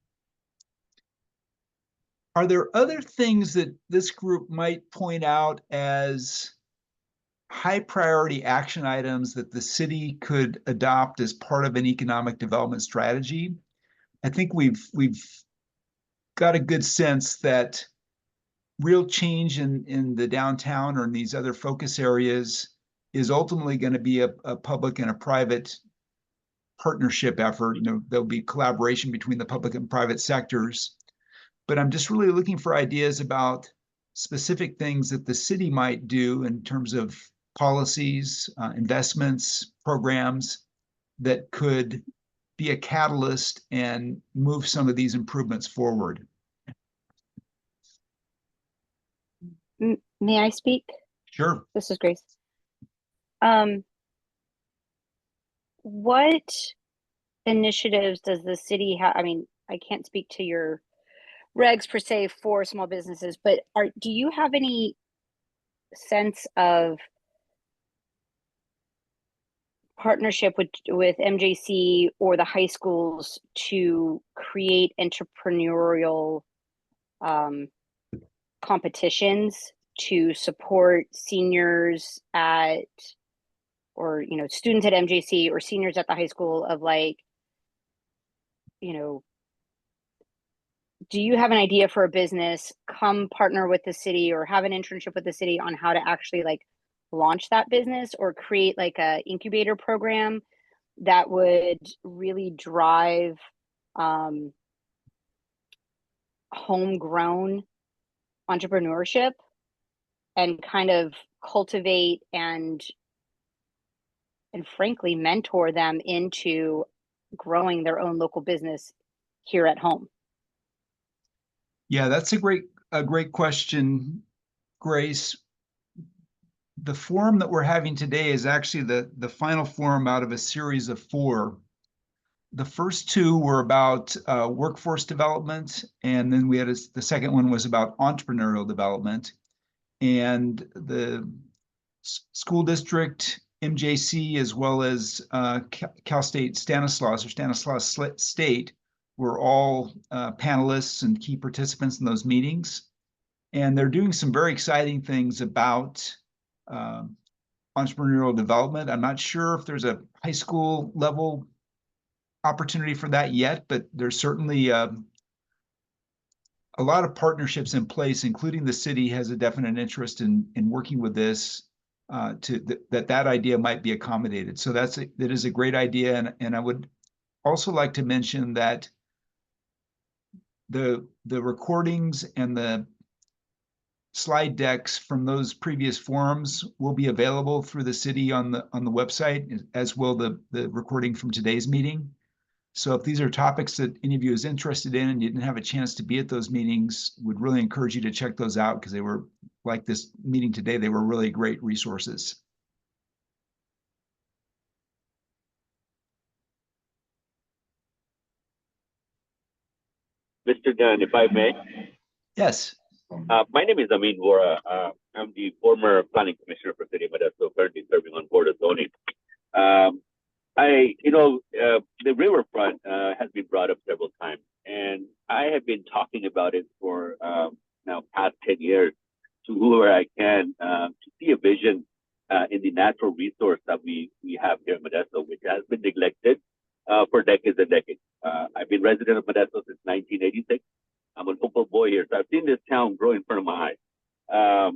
Are there other things that this group might point out as high priority action items that the city could adopt as part of an economic development strategy? I think we've got a good sense that real change in the downtown or in these other focus areas is ultimately going to be a public and a private partnership effort. You know, there'll be collaboration between the public and private sectors. But I'm just really looking for ideas about specific things that the city might do in terms of policies, investments, programs that could be a catalyst and move some of these improvements forward. May I speak? Sure. This is Grace. What initiatives does the city have? I mean, I can't speak to your regs per se for small businesses, but do you have any sense of partnership with MJC or the high schools to create entrepreneurial competitions to support seniors at, or, you know, students at MJC or seniors at the high school, of like, you know, do you have an idea for a business, come partner with the city or have an internship with the city on how to actually like launch that business or create like a incubator program that would really drive homegrown entrepreneurship and kind of cultivate and frankly mentor them into growing their own local business here at home? Yeah, that's a great question, Grace. The forum that we're having today is actually the final forum out of a series of 4. The first 2 were about workforce development, and then we had the second one was about entrepreneurial development. And the school district, MJC, as well as Cal State Stanislaus or Stanislaus State were all panelists and key participants in those meetings. And they're doing some very exciting things about entrepreneurial development. I'm not sure if there's a high school level opportunity for that yet, but there's certainly a lot of partnerships in place, including the city has a definite interest in working with this that idea might be accommodated. So that is a great idea, and I would also like to mention that the recordings and the slide decks from those previous forums will be available through the city on the website, as will the recording from today's meeting. So if these are topics that any of you is interested in and you didn't have a chance to be at those meetings, would really encourage you to check those out, because they were, like this meeting today, they were really great resources. Mr. Gunn, if I may. Yes. My name is Amin Vora. I'm the former planning commissioner for City of Modesto, currently serving on board of zoning. The riverfront has been brought up several times, and I have been talking about it for now past 10 years to whoever I can to see a vision in the natural resource that we have here in Modesto, which has been neglected for decades and decades. I've been resident of Modesto since 1986. I'm an Opal boy here, so I've seen this town grow in front of my eyes.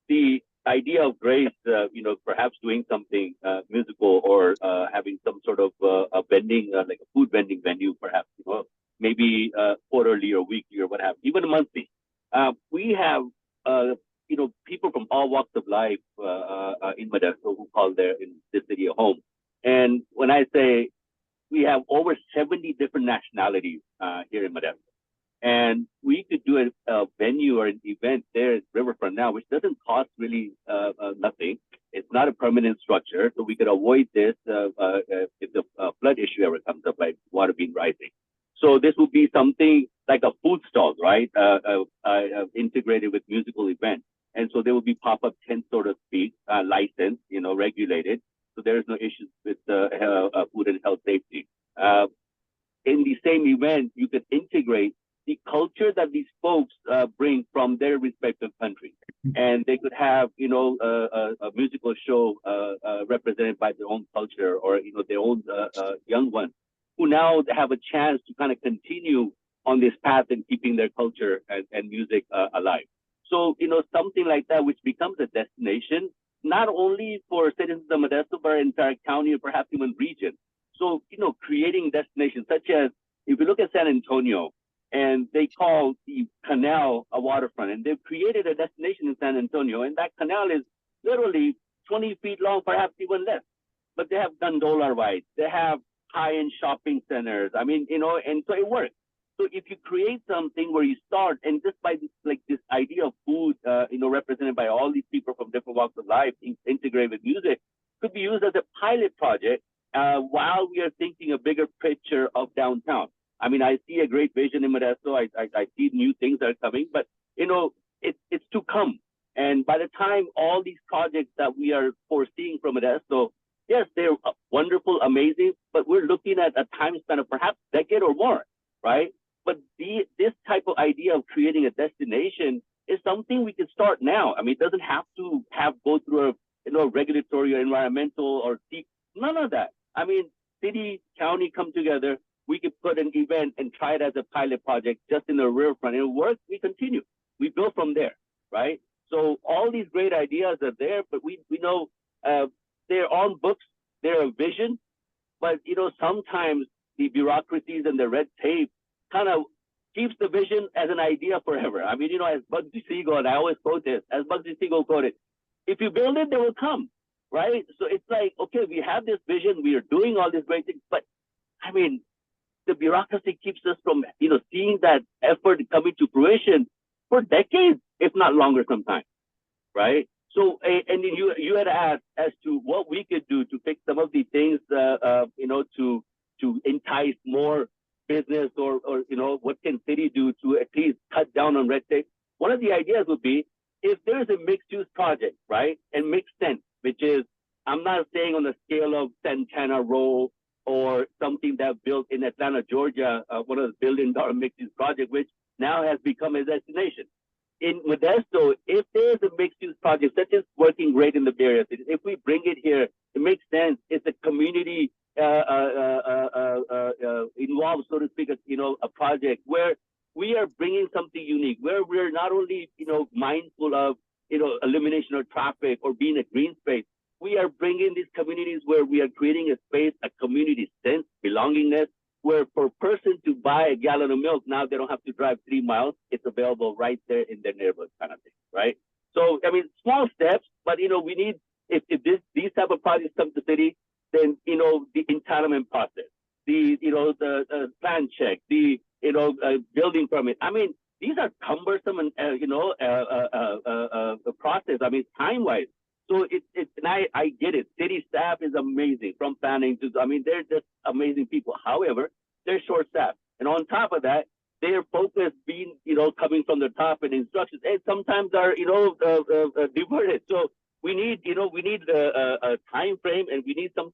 The idea of Grace, perhaps doing something musical or having some sort of a vending, like a food vending venue, perhaps, maybe quarterly or weekly or what have you, even monthly. We have, people from all walks of life in Modesto who call in this city a home. And when I say we have over 70 different nationalities here in Modesto. And we could do a venue or an event there at Riverfront now, which doesn't cost really nothing. It's not a permanent structure, so we could avoid this if the flood issue ever comes up, like water being rising. So this would be something like a food stall, right? Integrated with musical event. And so there will be pop-up tents, so to speak, licensed, regulated. So there is no issues with food and health safety. In the same event, you could integrate the culture that these folks bring from their respective countries. And they could have, a musical show represented by their own culture, or, their own young ones who now have a chance to kind of continue on this path and keeping their culture and music alive. So, something like that, which becomes a destination, not only for citizens of Modesto, but entire county or perhaps even region. So, creating destinations such as, if you look at San Antonio, and they call the canal a waterfront, and they've created a destination in San Antonio, and that canal is literally 20 feet long, perhaps even less. But they have gondola rides, they have high-end shopping centers. I mean, and so it works. So if you create something where you start, and just by this idea of food, represented by all these people from different walks of life, integrated with music, could be used as a pilot project while we are thinking a bigger picture of downtown. I mean, I see a great vision in Modesto. I see new things that are coming, but it's to come. And by the time all these projects that we are foreseeing from Modesto, yes, they're wonderful, amazing, but we're looking at a time span of perhaps a decade or more, right? But this type of idea of creating a destination is something we can start now. I mean, it doesn't have to go through a regulatory or environmental or none of that. I mean, city, county come together. we could put an event and try it as a pilot project just in the riverfront. It works, we continue. We build from there, right? So all these great ideas are there, but we know they're on books, they're a vision, but sometimes the bureaucracies and the red tape kind of keeps the vision as an idea forever. I mean, as Bugsy Siegel, and I always quote this, as Bugsy Siegel quoted, if you build it, they will come, right? So it's like, okay, we have this vision, we are doing all these great things, but I mean, the bureaucracy keeps us from, seeing that effort coming to fruition for decades, if not longer sometimes, right? So, and then you had asked as to what we could do to fix some of these things, to entice more business or what can city do to at least cut down on red tape? One of the ideas would be if there's a mixed use project, right? And makes sense, which is, I'm not saying on the scale of Santana Row or something that built in Atlanta, Georgia, one of the $1 billion mixed use project, which now has become a destination. In Modesto, if there's a mixed use project such as working great in the Bay Area, if we bring it here, it makes sense. It's a community involved, so to speak, a project where we are bringing something unique, where we're not only, mindful of, elimination of traffic or being a green space, we are bringing these communities where we are creating a space, a community sense, belongingness, where for a person to buy a gallon of milk, now they don't have to drive 3 miles. It's available right there in their neighborhood kind of thing, right? So, I mean, small steps, but, we need, if these type of projects come to the city, then, the entitlement process, the plan check, the, building permit. I mean, these are cumbersome and, process. I mean, time-wise. So and I get it. City staff is amazing from planning to, I mean, they're just amazing people. However, they're short-staffed. And on top of that, their focus being, coming from the top and instructions, and sometimes are, diverted. So we need, a time frame, and we need some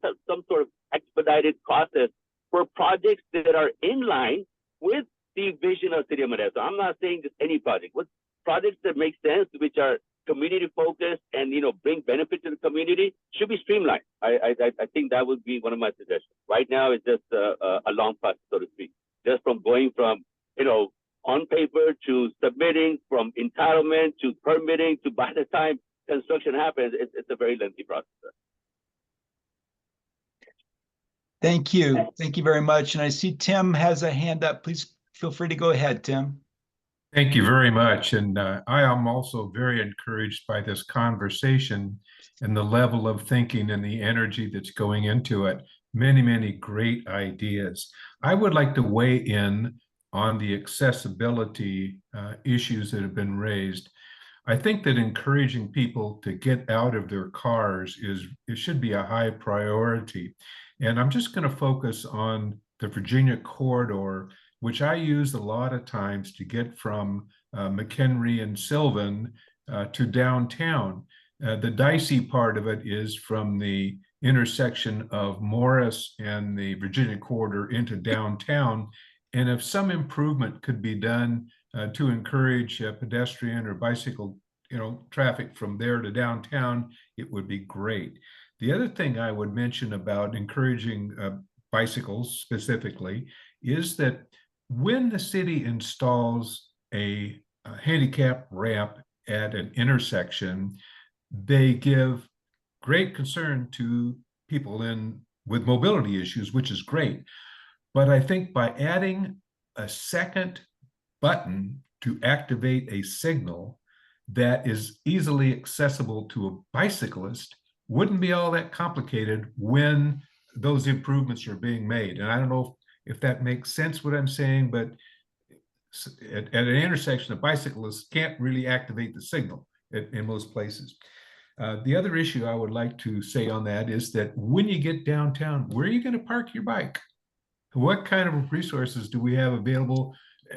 sort of expedited process for projects that are in line with the vision of City of Modesto. I'm not saying just any project. What projects that make sense, which are community focused and bring benefit to the community, should be streamlined. I think that would be one of my suggestions. Right now, it's just a long process, so to speak. Just from going from on paper to submitting, from entitlement to permitting to by the time construction happens, it's a very lengthy process. Thank you. Thank you very much. And I see Tim has a hand up. Please feel free to go ahead, Tim. Thank you very much. And I am also very encouraged by this conversation and the level of thinking and the energy that's going into it. Many, many great ideas. I would like to weigh in on the accessibility issues that have been raised. I think that encouraging people to get out of their cars it should be a high priority. And I'm just going to focus on the Virginia corridor, which I use a lot of times to get from McHenry and Sylvan to downtown. The dicey part of it is from the intersection of Morris and the Virginia corridor into downtown. And if some improvement could be done to encourage pedestrian or bicycle, traffic from there to downtown, it would be great. The other thing I would mention about encouraging bicycles specifically is that when the city installs a handicap ramp at an intersection, they give great concern to people with mobility issues, which is great. But I think by adding a second button to activate a signal that is easily accessible to a bicyclist wouldn't be all that complicated when those improvements are being made. And I don't know if that makes sense what I'm saying, but at an intersection, a bicyclist can't really activate the signal in most places. The other issue I would like to say on that is that when you get downtown, where are you going to park your bike? What kind of resources do we have available?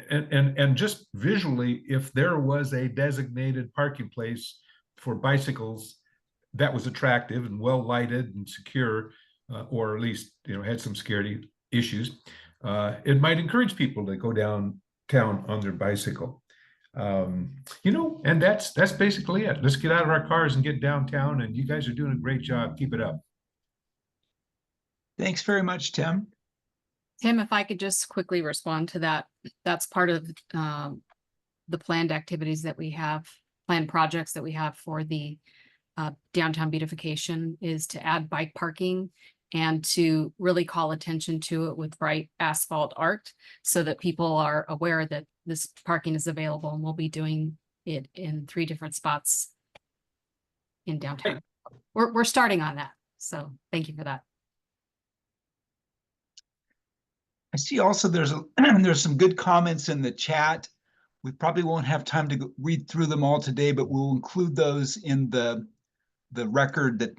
And just visually, if there was a designated parking place for bicycles that was attractive and well lighted and secure, or at least had some security issues, it might encourage people to go downtown on their bicycle. And that's basically it. Let's get out of our cars and get downtown, and you guys are doing a great job. Keep it up. Thanks very much, Tim. Tim, if I could just quickly respond to that, that's part of the planned activities that we have, planned projects that we have for the downtown beautification, is to add bike parking and to really call attention to it with bright asphalt art so that people are aware that this parking is available, and we'll be doing it in 3 different spots in downtown. We're starting on that. So thank you for that. I see also there's some good comments in the chat. We probably won't have time to read through them all today, but we'll include those in the record that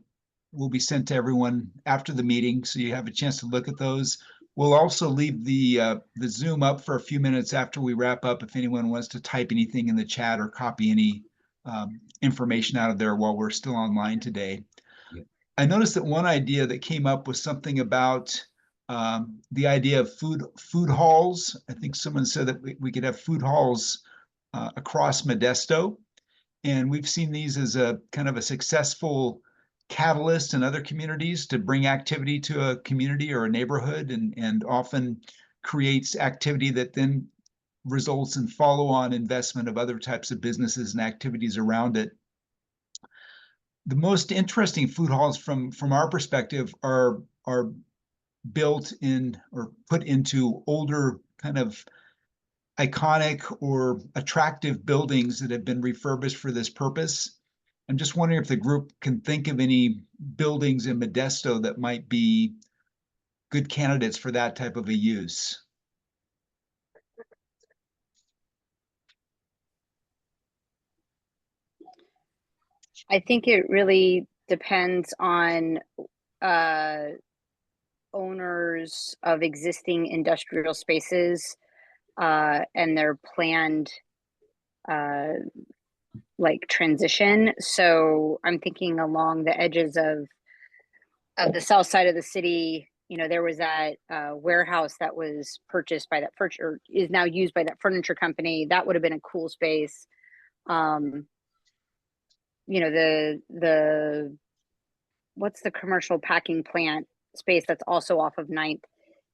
will be sent to everyone after the meeting, so you have a chance to look at those. We'll also leave the Zoom up for a few minutes after we wrap up if anyone wants to type anything in the chat or copy any information out of there while we're still online today. Yeah. I noticed that one idea that came up was something about the idea of food halls. I think someone said that we could have food halls across Modesto, and we've seen these as a kind of a successful catalyst in other communities to bring activity to a community or a neighborhood, and often creates activity that then results in follow-on investment of other types of businesses and activities around it. The most interesting food halls from our perspective are built in or put into older kind of iconic or attractive buildings that have been refurbished for this purpose. I'm just wondering if the group can think of any buildings in Modesto that might be good candidates for that type of a use. I think it really depends on owners of existing industrial spaces and their planned like transition. So I'm thinking along the edges of the south side of the city. You know, there was that warehouse that was purchased by that or is now used by that furniture company. That would have been a cool space. You know, the what's the commercial packing plant space that's also off of 9th?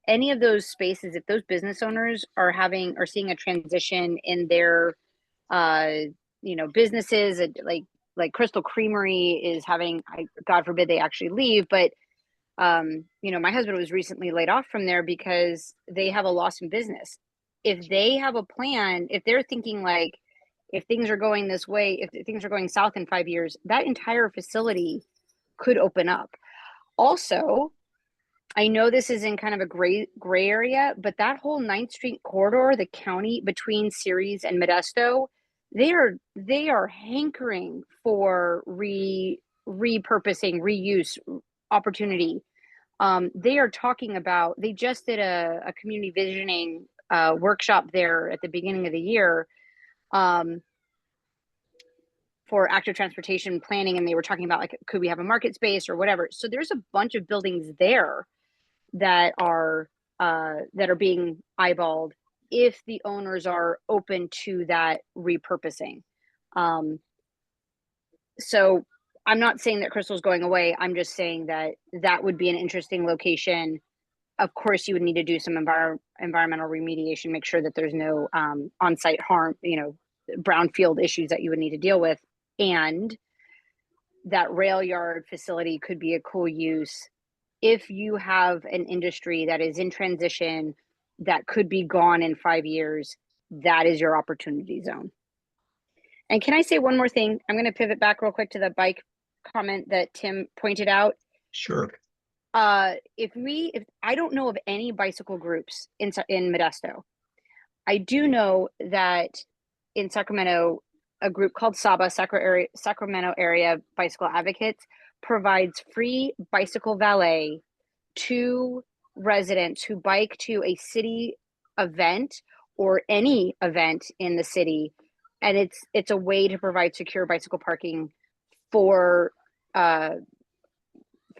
Any of those spaces, if those business owners are seeing a transition in their you know, businesses, like Crystal Creamery is having, God forbid they actually leave, but you know, my husband was recently laid off from there because they have a loss in business. If they have a plan, if they're thinking like, if things are going this way, if things are going south in 5 years, that entire facility could open up. Also, I know this is in kind of a gray area, but that whole 9th Street corridor, the county between Ceres and Modesto, they are hankering for repurposing, reuse opportunity. They are talking about, they just did a community visioning workshop there at the beginning of the year for active transportation planning, and they were talking about like, could we have a market space or whatever. So there's a bunch of buildings there that are being eyeballed if the owners are open to that repurposing. So I'm not saying that Crystal's going away. I'm just saying that that would be an interesting location. Of course, you would need to do some environmental remediation, make sure that there's no on-site harm, you know, brownfield issues that you would need to deal with. And that rail yard facility could be a cool use if you have an industry that is in transition that could be gone in 5 years. That is your opportunity zone. And can I say one more thing? I'm going to pivot back real quick to the bike comment that Tim pointed out. Sure. If I don't know of any bicycle groups in Modesto. I do know that in Sacramento, a group called SABA, Sacramento Area Bicycle Advocates, provides free bicycle valet to residents who bike to a city event or any event in the city. And it's a way to provide secure bicycle parking for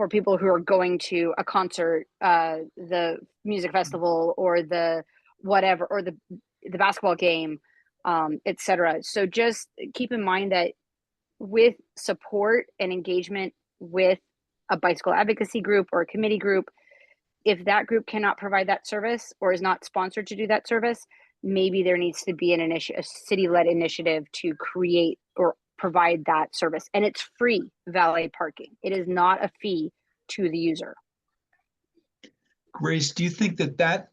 people who are going to a concert, the music festival, or the whatever, or the basketball game, etc. So just keep in mind that with support and engagement with a bicycle advocacy group or a committee group, if that group cannot provide that service or is not sponsored to do that service, maybe there needs to be a city-led initiative to create or provide that service. And it's free valet parking. It is not a fee to the user. Grace, do you think that that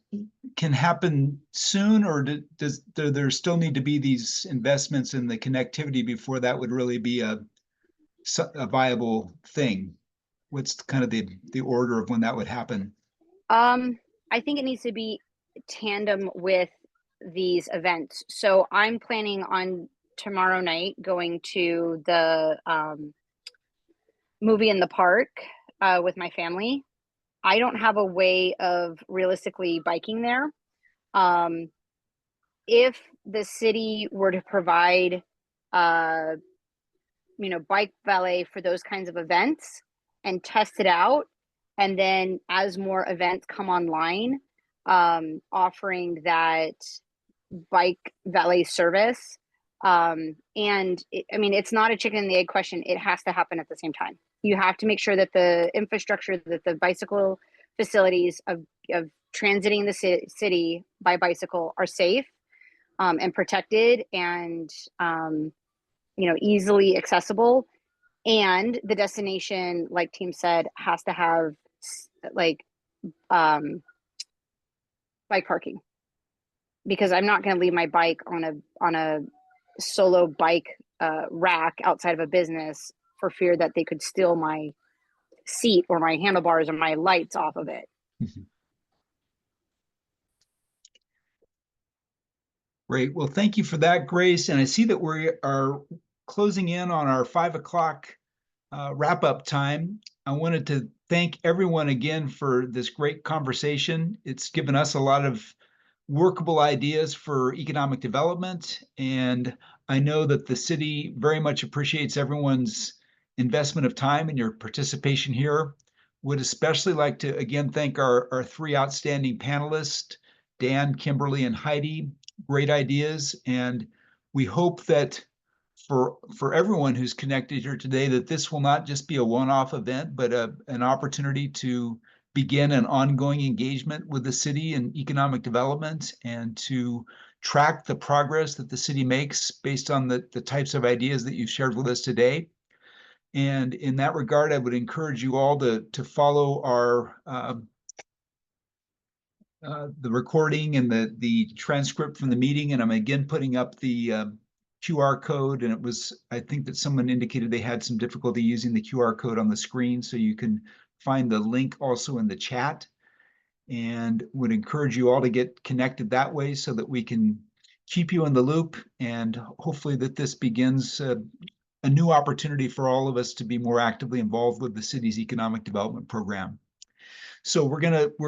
can happen soon, or does there still need to be these investments in the connectivity before that would really be a viable thing? What's kind of the order of when that would happen? I think it needs to be tandem with these events. So I'm planning on tomorrow night going to the movie in the park with my family. I don't have a way of realistically biking there. If the city were to provide, bike valet for those kinds of events and test it out, and then as more events come online, offering that bike valet service. It's not a chicken and the egg question. It has to happen at the same time. You have to make sure that the infrastructure, that the bicycle facilities of transiting the city by bicycle are safe and protected and easily accessible. And the destination, like Team said, has to have bike parking, because I'm not going to leave my bike on a solo bike rack outside of a business for fear that they could steal my seat or my handlebars or my lights off of it. Great. Well, thank you for that, Grace. And I see that we are closing in on our 5 o'clock wrap-up time. I wanted to thank everyone again for this great conversation. It's given us a lot of workable ideas for economic development, and I know that the city very much appreciates everyone's investment of time and your participation here. Would especially like to again thank our 3 outstanding panelists, Dan, Kimberly, and Heidi. Great ideas, and we hope that for everyone who's connected here today, that this will not just be a one-off event, but an opportunity to begin an ongoing engagement with the city and economic development, and to track the progress that the city makes based on the types of ideas that you've shared with us today. And in that regard, I would encourage you all to follow our the recording and the transcript from the meeting. And I'm again putting up the QR code, and I think that someone indicated they had some difficulty using the QR code on the screen, so you can find the link also in the chat, and would encourage you all to get connected that way so that we can keep you in the loop, and hopefully that this begins a new opportunity for all of us to be more actively involved with the city's economic development program. So we're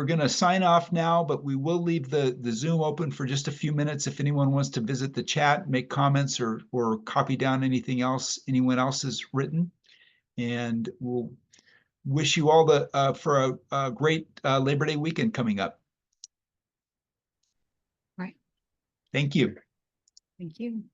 gonna sign off now, but we will leave the Zoom open for just a few minutes if anyone wants to visit the chat, make comments, or copy down anything else anyone else has written. And we'll wish you all for a great Labor Day weekend coming up. Right. Thank you. Thank you.